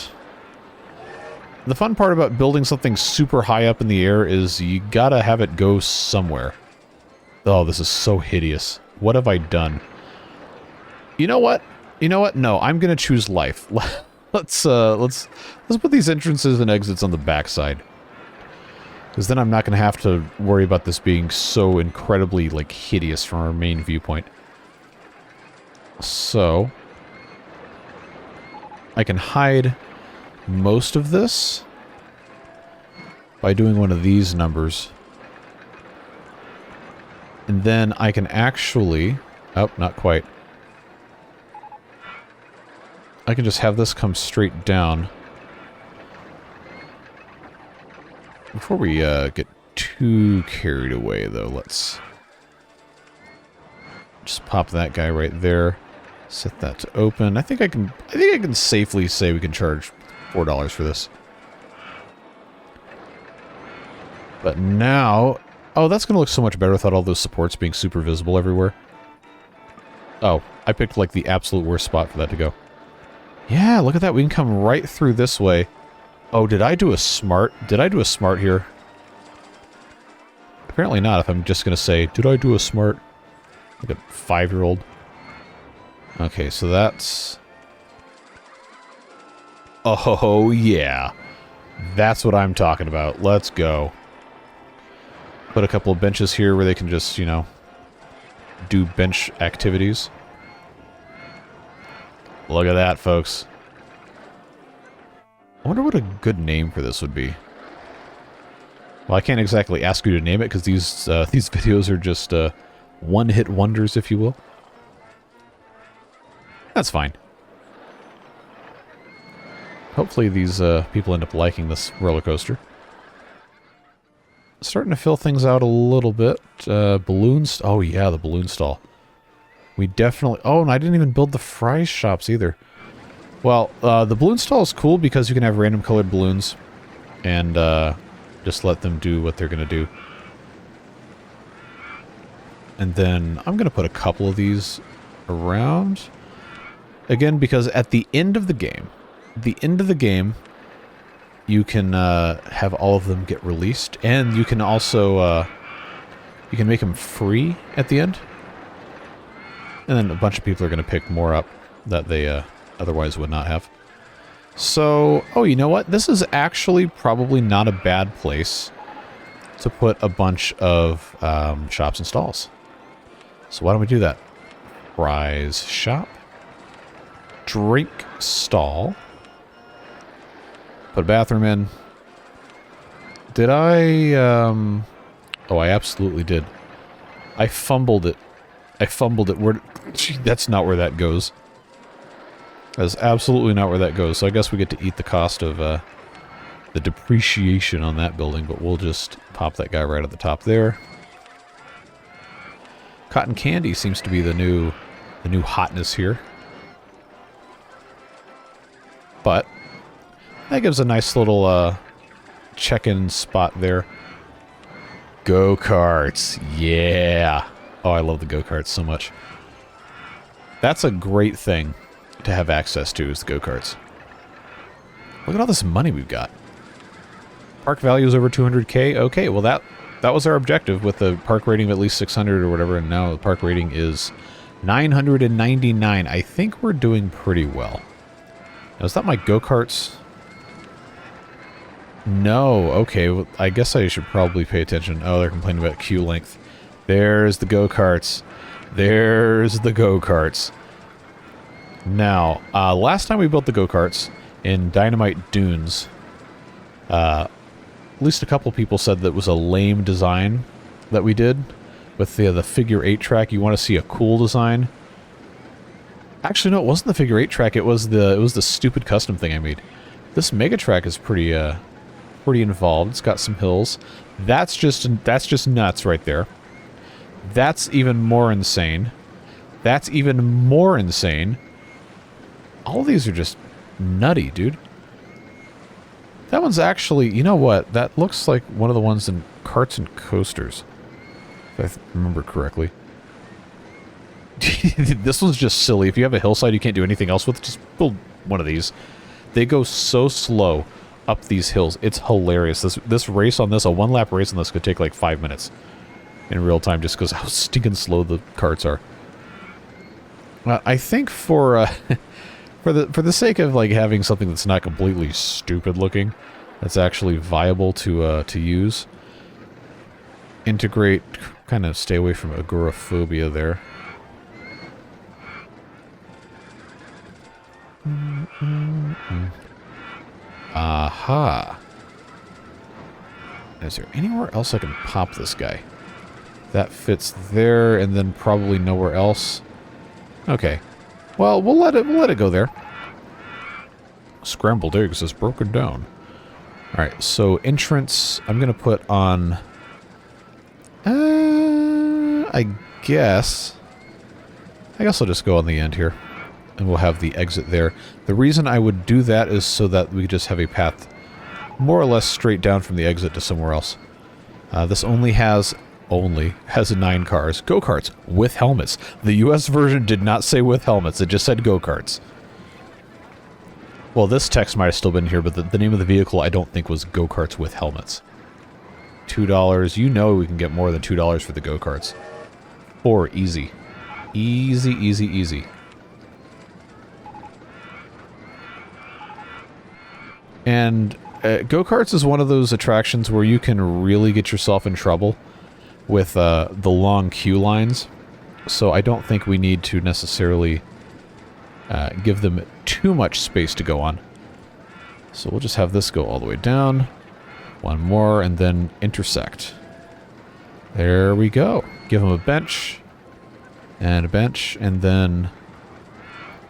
the fun part about building something super high up in the air is you gotta have it go somewhere. Oh, this is so hideous. What have I done? You know what? You know what? No, I'm gonna choose life. Let's put these entrances and exits on the backside. Because then I'm not gonna have to worry about this being so incredibly, like, hideous from our main viewpoint. So I can hide most of this by doing one of these numbers. And then I can actually... Oh, not quite. I can just have this come straight down. Before we get too carried away, though, let's just pop that guy right there. Set that to open. I think I can safely say we can charge $4 for this. But now... Oh, that's going to look so much better without all those supports being super visible everywhere. Oh, I picked, like, the absolute worst spot for that to go. Yeah, look at that. We can come right through this way. Oh, did I do a smart? Did I do a smart here? Apparently not, if I'm just going to say, did I do a smart? Like a 5-year-old. Okay, so that's... Oh, yeah. That's what I'm talking about. Let's go. Put a couple of benches here where they can just, you know, do bench activities. Look at that, folks. I wonder what a good name for this would be. Well, I can't exactly ask you to name it because these videos are just one-hit wonders, if you will. That's fine. Hopefully these people end up liking this roller coaster. Starting to fill things out a little bit. Balloons. Oh, yeah, the balloon stall. We definitely... Oh, and I didn't even build the fry shops either. Well, the balloon stall is cool because you can have random colored balloons and just let them do what they're going to do. And then I'm going to put a couple of these around. Again, because at the end of the game, you can have all of them get released, and you can also you can make them free at the end. And then a bunch of people are going to pick more up that they otherwise would not have. So, oh, you know what? This is actually probably not a bad place to put a bunch of shops and stalls. So why don't we do that? Fries shop. Drink stall. Put a bathroom in. Did I, Oh, I absolutely did. I fumbled it. Where... Gee, that's not where that goes. That's absolutely not where that goes. So I guess we get to eat the cost of, the depreciation on that building, but we'll just pop that guy right at the top there. Cotton candy seems to be the new hotness here. But that gives a nice little check-in spot there. Go-karts, yeah. Oh, I love the go-karts so much. That's a great thing to have access to, is the go-karts. Look at all this money we've got. Park value is over 200K. Okay, well that was our objective with the park rating of at least 600 or whatever, and now the park rating is 999. I think we're doing pretty well. Now, is that my go-karts? No. Okay, well, I guess I should probably pay attention. Oh, they're complaining about queue length. There's the go-karts. There's the go-karts. Now, last time we built the go-karts in Dynamite Dunes, at least a couple people said that was a lame design that we did with the figure 8 track. You want to see a cool design? Actually, no, it wasn't the figure 8 track. It was the stupid custom thing I made. This mega track is pretty involved. It's got some hills. That's just nuts right there. That's even more insane. That's even more insane. All these are just nutty, dude. That one's actually, you know what? That looks like one of the ones in Carts and Coasters, if I remember correctly. This one's just silly. If you have a hillside you can't do anything else with, just build one of these. They go so slow up these hills. It's hilarious. This race on this, a one-lap race on this could take like 5 minutes in real time just because how stinking slow the carts are. I think for the sake of like having something that's not completely stupid looking, that's actually viable to use, integrate, kind of stay away from agoraphobia there. Aha. Is there anywhere else I can pop this guy? That fits there, and then probably nowhere else. Okay. Well, we'll let it go there. Scrambled eggs is broken down. Alright, so entrance, I'm going to put on... I guess I'll just go on the end here. And we'll have the exit there. The reason I would do that is so that we just have a path more or less straight down from the exit to somewhere else. This only has 9 cars. Go-karts with helmets. The US version did not say with helmets. It just said go-karts. Well, this text might have still been here, but the name of the vehicle I don't think was go-karts with helmets. $2. You know we can get more than $2 for the go-karts. Or easy. Easy, easy, easy. And go-karts is one of those attractions where you can really get yourself in trouble with the long queue lines. So I don't think we need to necessarily give them too much space to go on. So we'll just have this go all the way down. One more, and then intersect. There we go. Give them a bench. And a bench, and then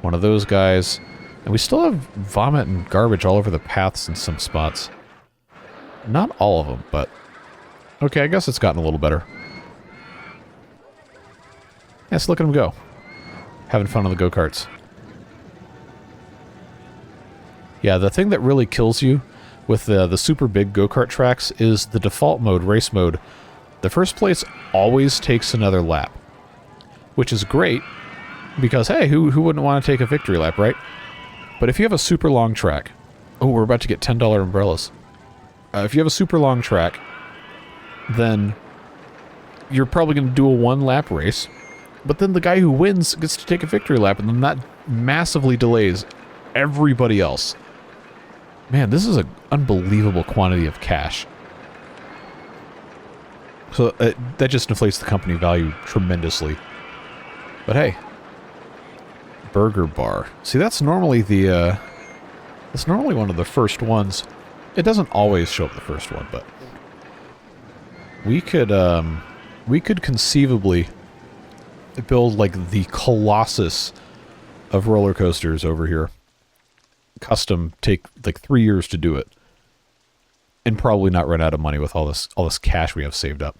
one of those guys. And we still have vomit and garbage all over the paths in some spots. Not all of them, but... Okay, I guess it's gotten a little better. Yes, look at them go. Having fun on the go-karts. Yeah, the thing that really kills you with the super big go-kart tracks is the default mode, race mode. The first place always takes another lap. Which is great, because hey, who wouldn't want to take a victory lap, right? But if you have a super long track... Oh, we're about to get $10 umbrellas. If you have a super long track, then you're probably going to do a one-lap race, but then the guy who wins gets to take a victory lap, and then that massively delays everybody else. Man, this is an unbelievable quantity of cash. So that just inflates the company value tremendously. But hey... Burger bar. See, that's normally that's normally one of the first ones. It doesn't always show up the first one, but we could conceivably build like the Colossus of roller coasters over here. Custom, take like 3 years to do it, and probably not run out of money with all this cash we have saved up.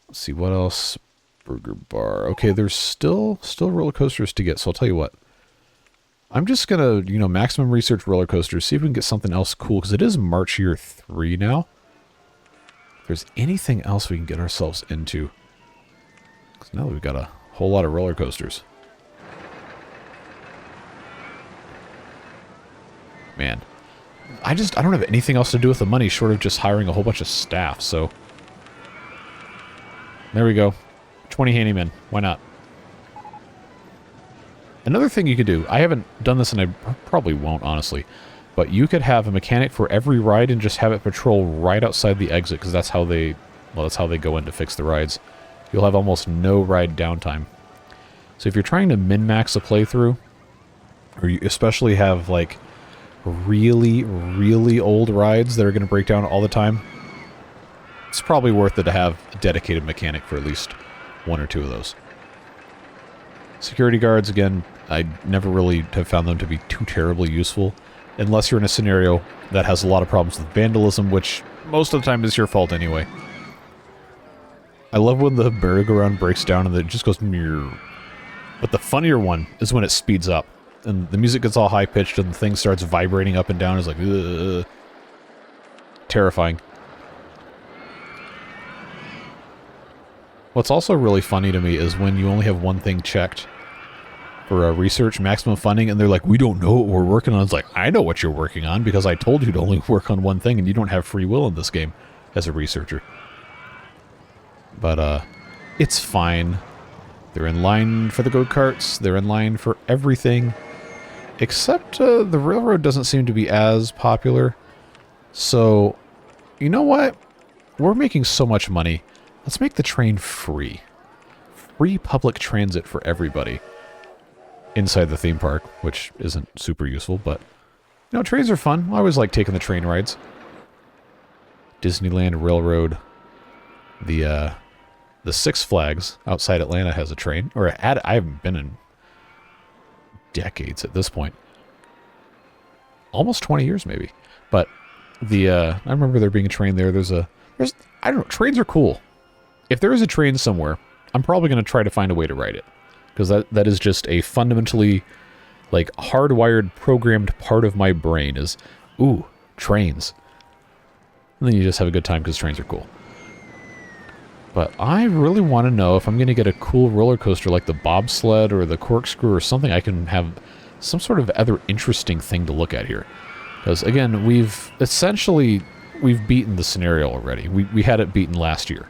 Let's see what else. Burger bar. Okay, there's still roller coasters to get, so I'll tell you what. I'm just gonna, maximum research roller coasters, see if we can get something else cool, because it is March year 3 now. If there's anything else we can get ourselves into. Because now that we've got a whole lot of roller coasters. Man. I don't have anything else to do with the money short of just hiring a whole bunch of staff, so... There we go. 20 handymen. Why not? Another thing you could do, I haven't done this and I probably won't, honestly, but you could have a mechanic for every ride and just have it patrol right outside the exit, because that's how they, well, that's how they go in to fix the rides. You'll have almost no ride downtime. So if you're trying to min-max a playthrough, or you especially have, like, really, really old rides that are going to break down all the time, it's probably worth it to have a dedicated mechanic for at least one or two of those. Security guards, again, I never really have found them to be too terribly useful, unless you're in a scenario that has a lot of problems with vandalism, which most of the time is your fault anyway. I love when the merry-go-round breaks down and it just goes mirror. But the funnier one is when it speeds up, and the music gets all high-pitched and the thing starts vibrating up and down. It's like, ugh. Terrifying. What's also really funny to me is when you only have one thing checked for research, maximum funding, and they're like, we don't know what we're working on. It's like, I know what you're working on because I told you to only work on one thing, and you don't have free will in this game as a researcher. But, it's fine. They're in line for the go-karts. They're in line for everything. Except, the railroad doesn't seem to be as popular. So, you know what? We're making so much money. Let's make the train free. Free public transit for everybody. Inside the theme park, which isn't super useful, but... You know, trains are fun. I always like taking the train rides. Disneyland Railroad. The Six Flags outside Atlanta has a train. Or I haven't been in decades at this point. Almost 20 years, maybe. But I remember there being a train there. I don't know, trains are cool. If there is a train somewhere, I'm probably going to try to find a way to ride it. Because that is just a fundamentally, like, hardwired, programmed part of my brain is, ooh, trains. And then you just have a good time because trains are cool. But I really want to know if I'm going to get a cool roller coaster like the bobsled or the corkscrew or something, I can have some sort of other interesting thing to look at here. Because, again, we've beaten the scenario already. We had it beaten last year.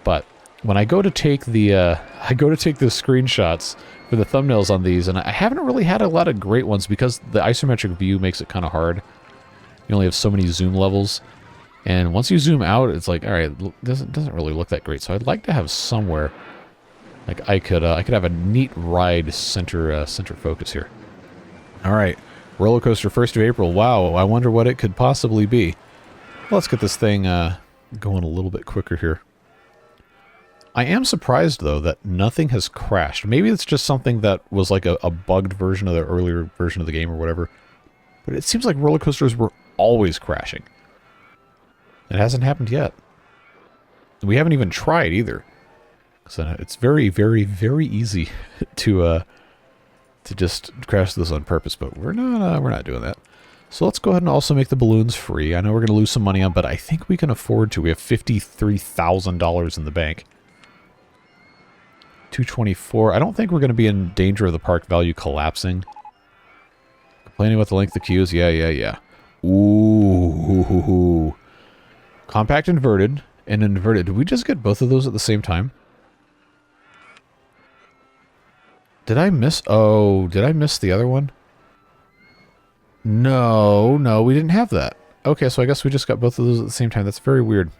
But when I go to take the screenshots for the thumbnails on these, and I haven't really had a lot of great ones because the isometric view makes it kind of hard. You only have so many zoom levels, and once you zoom out, it's like, all right, it doesn't really look that great. So I'd like to have somewhere like I could have a neat ride center focus here. All right, roller coaster 1st of April. Wow, I wonder what it could possibly be. Well, let's get this thing going a little bit quicker here. I am surprised, though, that nothing has crashed. Maybe it's just something that was like a bugged version of the earlier version of the game or whatever. But it seems like roller coasters were always crashing. It hasn't happened yet. We haven't even tried either. So it's very, very, very easy to just crash this on purpose, but we're not doing that. So let's go ahead and also make the balloons free. I know we're going to lose some money on, but I think we can afford to. We have $53,000 in the bank. 224. I don't think we're going to be in danger of the park value collapsing. Complaining about the length of queues? Yeah. Ooh. Compact inverted and inverted. Did we just get both of those at the same time? Did I miss... Oh, did I miss the other one? No, we didn't have that. Okay, so I guess we just got both of those at the same time. That's very weird.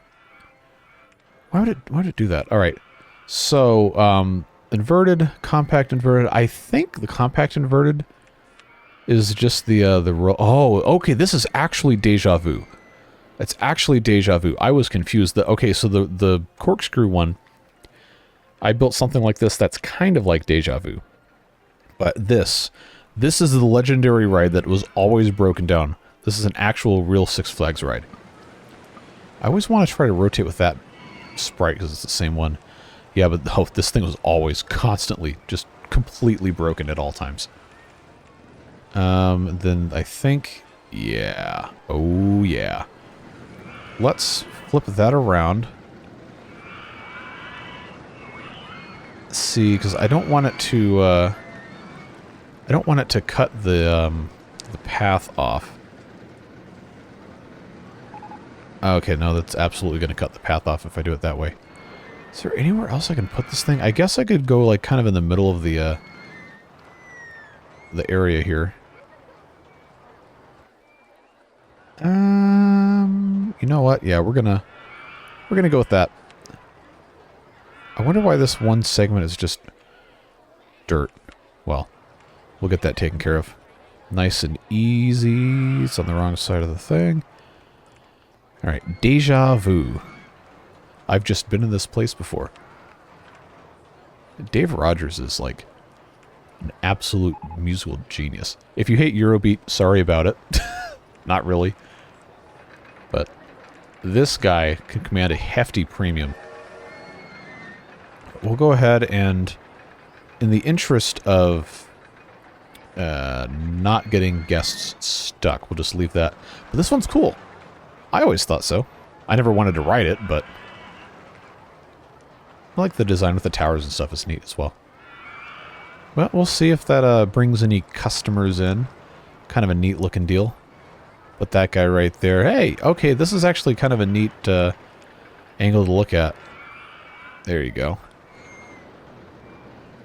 Why would it do that? All right. So, inverted, compact inverted. I think the compact inverted is just the oh, okay, this is actually deja vu. It's actually deja vu. I was confused. Okay, so the corkscrew one, I built something like this that's kind of like deja vu. But this is the legendary ride that was always broken down. This is an actual real Six Flags ride. I always want to try to rotate with that sprite because it's the same one. Yeah, but this thing was always constantly just completely broken at all times. Then I think, yeah. Oh, yeah. Let's flip that around. See, because I don't want it to cut the the path off. Okay, no, that's absolutely going to cut the path off if I do it that way. Is there anywhere else I can put this thing? I guess I could go, like, kind of in the middle of the area here. You know what? Yeah, we're gonna go with that. I wonder why this one segment is just dirt. Well, we'll get that taken care of. Nice and easy. It's on the wrong side of the thing. Alright, Deja Vu. I've just been in this place before. Dave Rogers is like an absolute musical genius. If you hate Eurobeat, sorry about it. Not really. But this guy can command a hefty premium. We'll go ahead and, in the interest of not getting guests stuck, we'll just leave that. But this one's cool. I always thought so. I never wanted to ride it, but I like the design with the towers and stuff. It's neat as well. Well, we'll see if that brings any customers in. Kind of a neat looking deal. Put that guy right there. Hey, okay, this is actually kind of a neat angle to look at. There you go.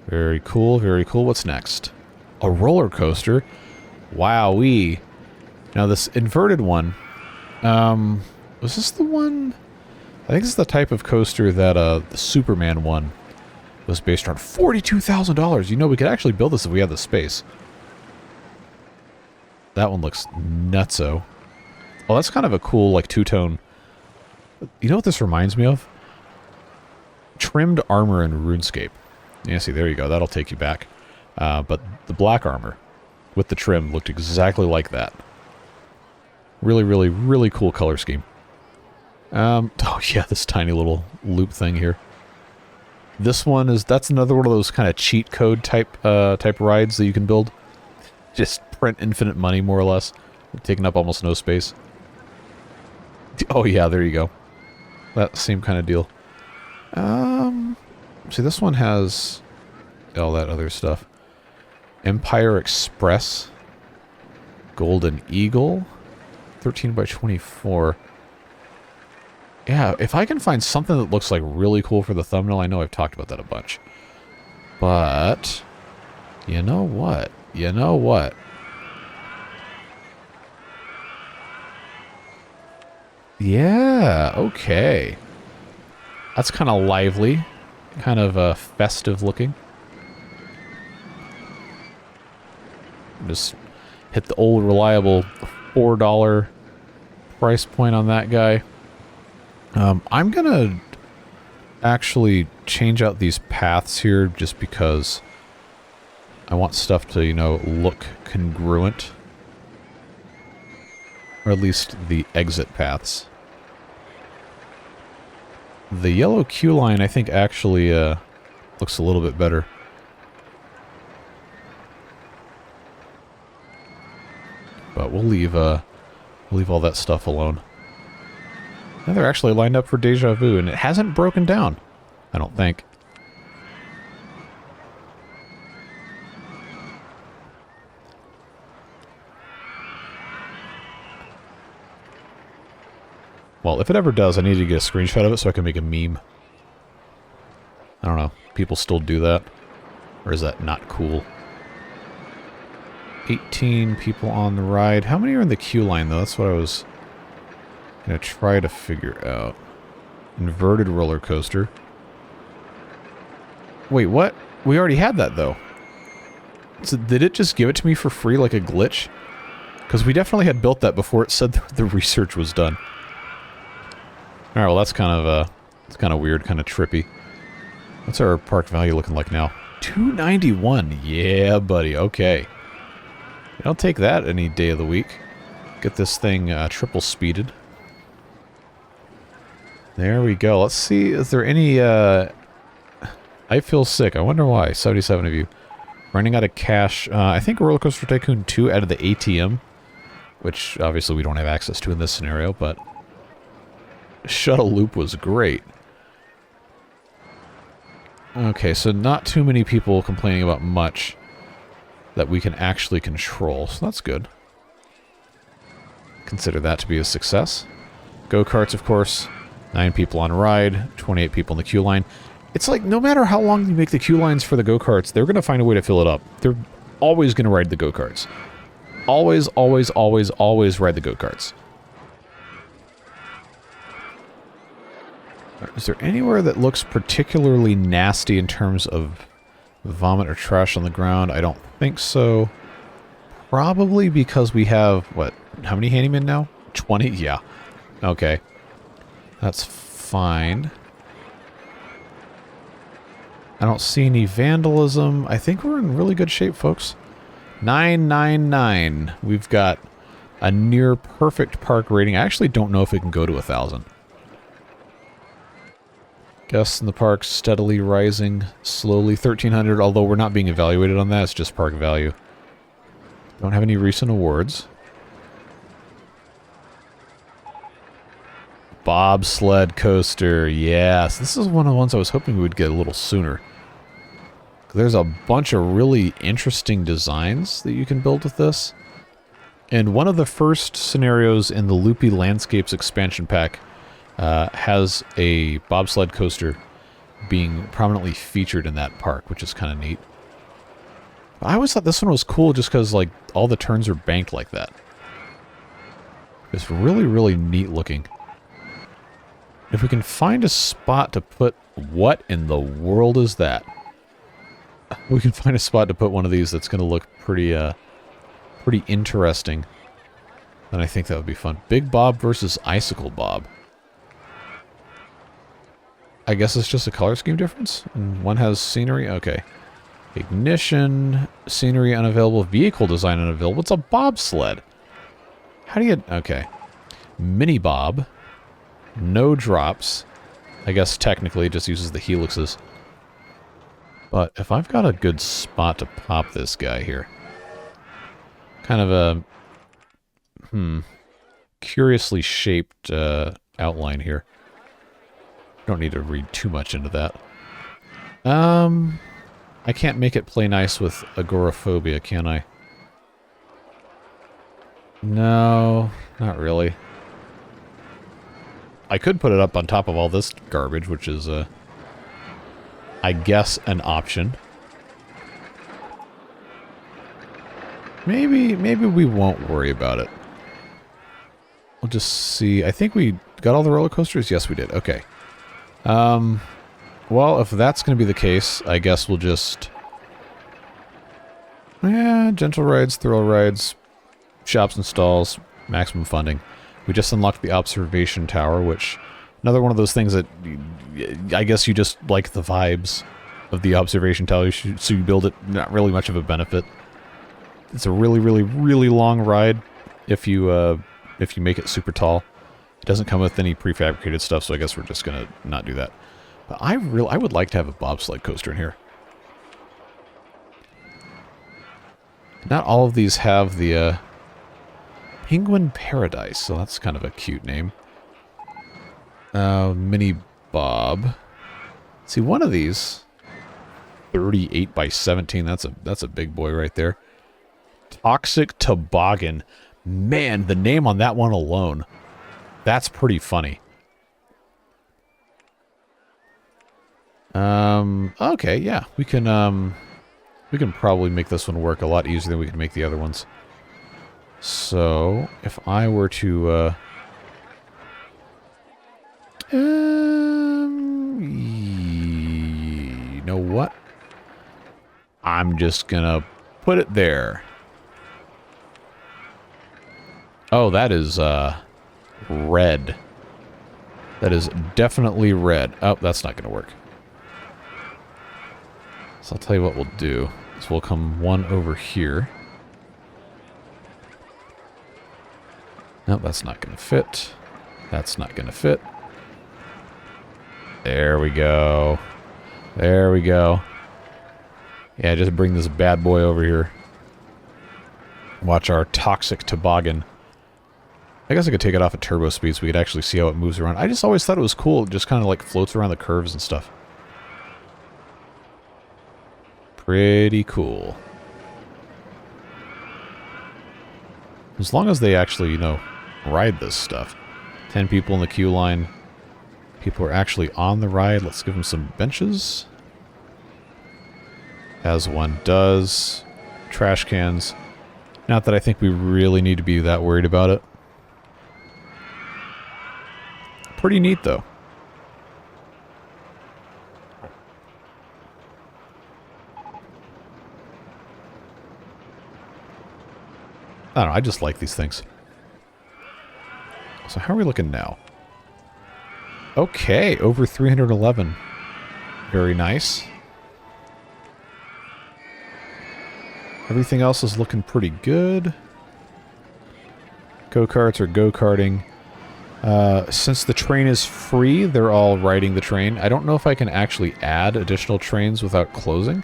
Very cool, very cool. What's next? A roller coaster. Wowee. Now this inverted one, was this the one? I think this is the type of coaster that the Superman one was based on. $42,000. You know, we could actually build this if we had the space. That one looks nutso. Oh, that's kind of a cool, like, two-tone. You know what this reminds me of? Trimmed armor in RuneScape. Yeah, see, there you go. That'll take you back. But the black armor with the trim looked exactly like that. Really, really, really cool color scheme. Oh, yeah, this tiny little loop thing here. This one is, that's another one of those kind of cheat code type rides that you can build. Just print infinite money, more or less. Taking up almost no space. Oh, yeah, there you go. That same kind of deal. See, this one has all that other stuff. Empire Express. Golden Eagle. 13 by 24. Yeah, if I can find something that looks like really cool for the thumbnail, I know I've talked about that a bunch. But, you know what? You know what? Yeah, okay. That's kind of lively. Kind of festive looking. Just hit the old reliable $4 price point on that guy. I'm gonna actually change out these paths here just because I want stuff to, you know, look congruent. Or at least the exit paths. The yellow queue line, I think, actually looks a little bit better. But we'll leave all that stuff alone. Now they're actually lined up for Deja Vu, and it hasn't broken down, I don't think. Well, if it ever does, I need to get a screenshot of it so I can make a meme. I don't know. People still do that? Or is that not cool? 18 people on the ride. How many are in the queue line, though? That's what I was going to try to figure out. Inverted roller coaster. Wait, what? We already had that, though. So did it just give it to me for free like a glitch? Because we definitely had built that before it said the research was done. Alright, well that's kind of weird, kind of trippy. What's our park value looking like now? $291. Yeah, buddy. Okay. I'll take that any day of the week. Get this thing triple speeded. There we go. Let's see, is there any... I feel sick. I wonder why. 77 of you. Running out of cash. I think RollerCoaster Tycoon 2 out of the ATM. Which, obviously, we don't have access to in this scenario, but... Shuttle loop was great. Okay, so not too many people complaining about much that we can actually control, so that's good. Consider that to be a success. Go-karts, of course. 9 people on ride, 28 people in the queue line. It's like, no matter how long you make the queue lines for the go-karts, they're going to find a way to fill it up. They're always going to ride the go-karts. Always, always, always, always ride the go-karts. Is there anywhere that looks particularly nasty in terms of vomit or trash on the ground? I don't think so. Probably because we have, what, how many handymen now? 20? Yeah. Okay. That's fine. I don't see any vandalism. I think we're in really good shape, folks. 999. We've got a near perfect park rating. I actually don't know if it can go to 1,000. Guests in the park steadily rising, slowly. 1,300, although we're not being evaluated on that. It's just park value. Don't have any recent awards. Bobsled coaster, yes. This is one of the ones I was hoping we would get a little sooner. There's a bunch of really interesting designs that you can build with this. And one of the first scenarios in the Loopy Landscapes expansion pack has a bobsled coaster being prominently featured in that park, which is kind of neat. I always thought this one was cool just because, like, all the turns are banked like that. It's really, really neat looking. If we can find a spot to put... What in the world is that? We can find a spot to put one of these that's going to look pretty, pretty interesting. And I think that would be fun. Big Bob versus Icicle Bob. I guess it's just a color scheme difference? And one has scenery? Okay. Ignition, scenery unavailable, vehicle design unavailable. It's a bobsled. How do you... Okay. Mini Bob. No drops. I guess technically it just uses the helixes. But if I've got a good spot to pop this guy here. Kind of a... curiously shaped outline here. Don't need to read too much into that. I can't make it play nice with agoraphobia, can I? No, not really. I could put it up on top of all this garbage, which is, I guess, an option. Maybe we won't worry about it. We'll just see. I think we got all the roller coasters? Yes, we did. Okay. Well, if that's going to be the case, I guess we'll just... Yeah, gentle rides, thrill rides, shops and stalls, maximum funding. We just unlocked the observation tower, which... Another one of those things that... I guess you just like the vibes of the observation tower, so you build it. Not really much of a benefit. It's a really, really, really long ride if you make it super tall. It doesn't come with any prefabricated stuff, so I guess we're just going to not do that. But I would like to have a bobsled coaster in here. Not all of these have the Penguin Paradise, so that's kind of a cute name. Mini Bob. See, one of these, 38 by 17. That's a big boy right there. Toxic Toboggan. Man, the name on that one alone. That's pretty funny. Okay, yeah. We can probably make this one work a lot easier than we can make the other ones. So, if I were to, you know what? I'm just gonna put it there. Oh, that is, red. That is definitely red. Oh, that's not gonna work. So I'll tell you what we'll do. Is we'll come one over here. Nope, that's not going to fit. That's not going to fit. There we go. There we go. Yeah, just bring this bad boy over here. Watch our toxic toboggan. I guess I could take it off at turbo speed so we could actually see how it moves around. I just always thought it was cool. It just kind of like floats around the curves and stuff. Pretty cool. As long as they actually, you know, ride this stuff. 10 people in the queue line. People are actually on the ride. Let's give them some benches. As one does. Trash cans. Not that I think we really need to be that worried about it. Pretty neat, though. I don't know, I just like these things. So how are we looking now? Okay, over 311. Very nice. Everything else is looking pretty good. Go-karts are go-karting. Since the train is free, they're all riding the train. I don't know if I can actually add additional trains without closing.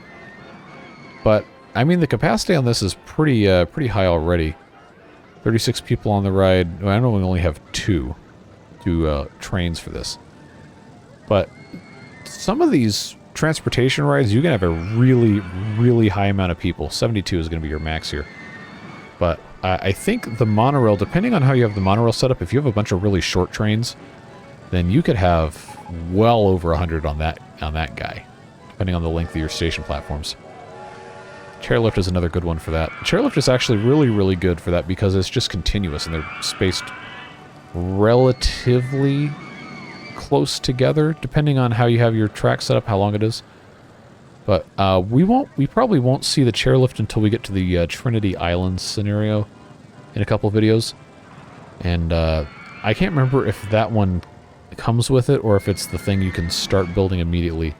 But, I mean, the capacity on this is pretty high already. 36 people on the ride. Well, I know we only have two trains for this. But some of these transportation rides, you can have a really, really high amount of people. 72 is going to be your max here. But I think the monorail, depending on how you have the monorail set up, if you have a bunch of really short trains, then you could have well over 100 on that guy, depending on the length of your station platforms. Chairlift is another good one for that. Chairlift is actually really, really good for that because it's just continuous and they're spaced relatively close together, depending on how you have your track set up, how long it is. But we probably won't see the chairlift until we get to the Trinity Islands scenario in a couple of videos. And I can't remember if that one comes with it or if it's the thing you can start building immediately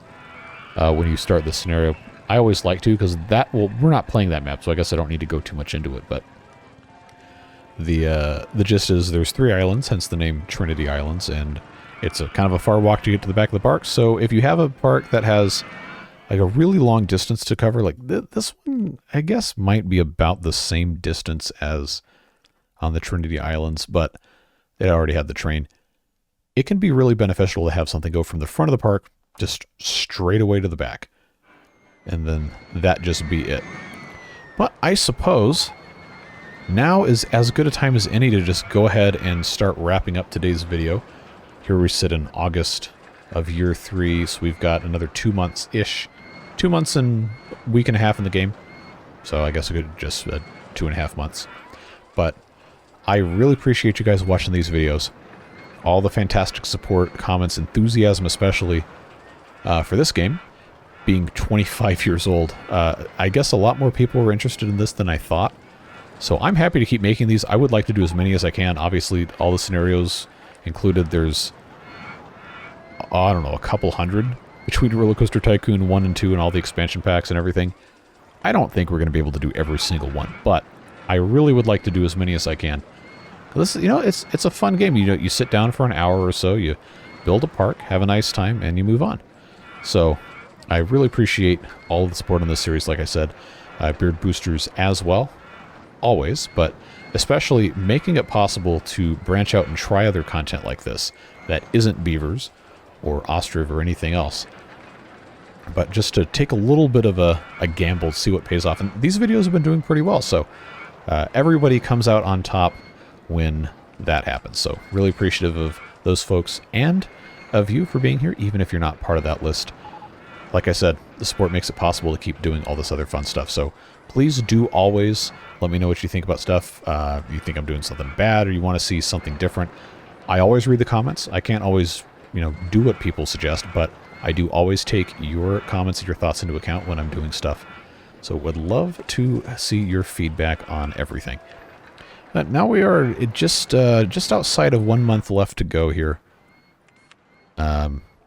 when you start the scenario. I always like to, because that, well, we're not playing that map, so I guess I don't need to go too much into it, but the gist is there's 3 islands, hence the name Trinity Islands, and it's a kind of a far walk to get to the back of the park, so if you have a park that has like a really long distance to cover, like this one, I guess, might be about the same distance as on the Trinity Islands, but it already had the train. It can be really beneficial to have something go from the front of the park just straight away to the back. And then that just be it. But I suppose now is as good a time as any to just go ahead and start wrapping up today's video. Here we sit in August of year 3, so we've got another 2 months-ish. 2 months and a week and a half in the game. So I guess I could just 2.5 months. But I really appreciate you guys watching these videos. All the fantastic support, comments, enthusiasm especially for this game. Being 25 years old, I guess a lot more people were interested in this than I thought. So I'm happy to keep making these. I would like to do as many as I can. Obviously, all the scenarios included, there's, I don't know, a couple hundred between RollerCoaster Tycoon 1 and 2 and all the expansion packs and everything. I don't think we're going to be able to do every single one, but I really would like to do as many as I can. This, you know, it's a fun game. You know, you sit down for an hour or so, you build a park, have a nice time, and you move on. So I really appreciate all of the support on this series, like I said. Beard boosters as well, always, but especially making it possible to branch out and try other content like this that isn't beavers or ostriv or anything else. But just to take a little bit of a gamble to see what pays off. And these videos have been doing pretty well, so everybody comes out on top when that happens. So really appreciative of those folks and of you for being here, even if you're not part of that list. Like I said, the support makes it possible to keep doing all this other fun stuff. So please do always let me know what you think about stuff. You think I'm doing something bad or you want to see something different. I always read the comments. I can't always, you know, do what people suggest, but I do always take your comments and your thoughts into account when I'm doing stuff. So would love to see your feedback on everything. Now we are just outside of 1 month left to go here.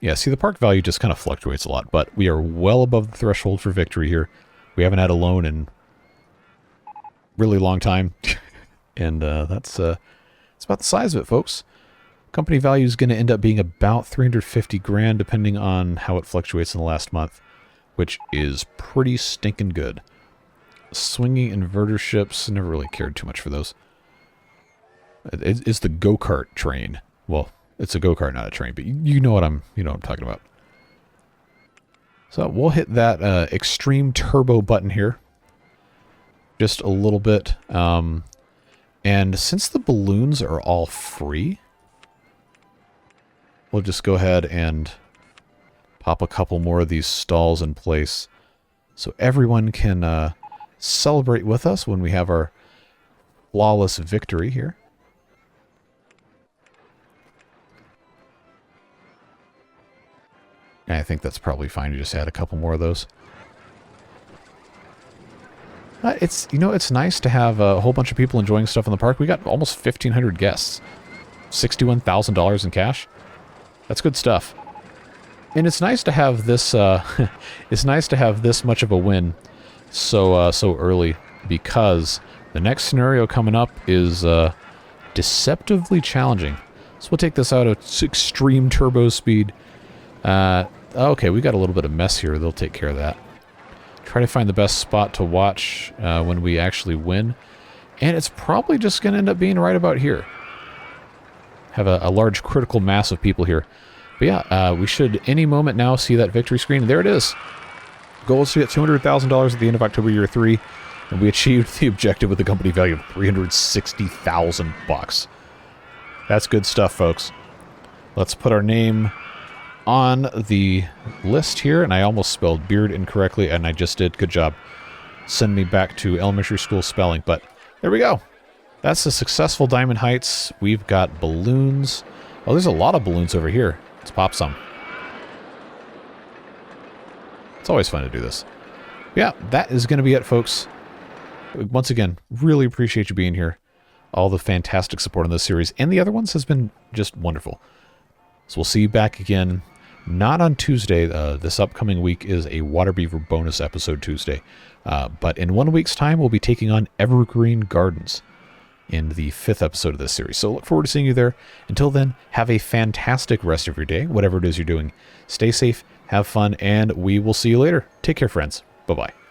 Yeah, see, the park value just kind of fluctuates a lot, but we are well above the threshold for victory here. We haven't had a loan in really long time, and that's about the size of it, folks. Company value is going to end up being about 350 grand, depending on how it fluctuates in the last month, which is pretty stinking good. Swinging inverter ships, never really cared too much for those. It's the go-kart train. Well, it's a go-kart, not a train, but you know what I'm talking about. So we'll hit that extreme turbo button here. Just a little bit. And since the balloons are all free, we'll just go ahead and pop a couple more of these stalls in place so everyone can celebrate with us when we have our flawless victory here. And I think that's probably fine to just add a couple more of those. It's, you know, it's nice to have a whole bunch of people enjoying stuff in the park. We got almost 1,500 guests. $61,000 in cash. That's good stuff. And it's nice to have this, it's nice to have this much of a win so early, because the next scenario coming up is deceptively challenging. So we'll take this out at extreme turbo speed. Okay, we got a little bit of mess here. They'll take care of that. Try to find the best spot to watch when we actually win. And it's probably just going to end up being right about here. Have a large critical mass of people here. But yeah, we should any moment now see that victory screen. There it is. Goal is to get $200,000 at the end of October year 3. And we achieved the objective with a company value of $360,000. That's good stuff, folks. Let's put our name on the list here, and I almost spelled beard incorrectly, and I just did. Good job. Send me back to elementary school spelling, but there we go. That's a successful Diamond Heights. We've got balloons. Oh, there's a lot of balloons over here. Let's pop some. It's always fun to do this. Yeah, that is going to be it, folks. Once again, really appreciate you being here. All the fantastic support on this series, and the other ones has been just wonderful. So we'll see you back again. Not on Tuesday. This upcoming week is a Water Beaver bonus episode Tuesday. But in 1 week's time, we'll be taking on Evergreen Gardens in the 5th episode of this series. So look forward to seeing you there. Until then, have a fantastic rest of your day, whatever it is you're doing. Stay safe, have fun, and we will see you later. Take care, friends. Bye-bye.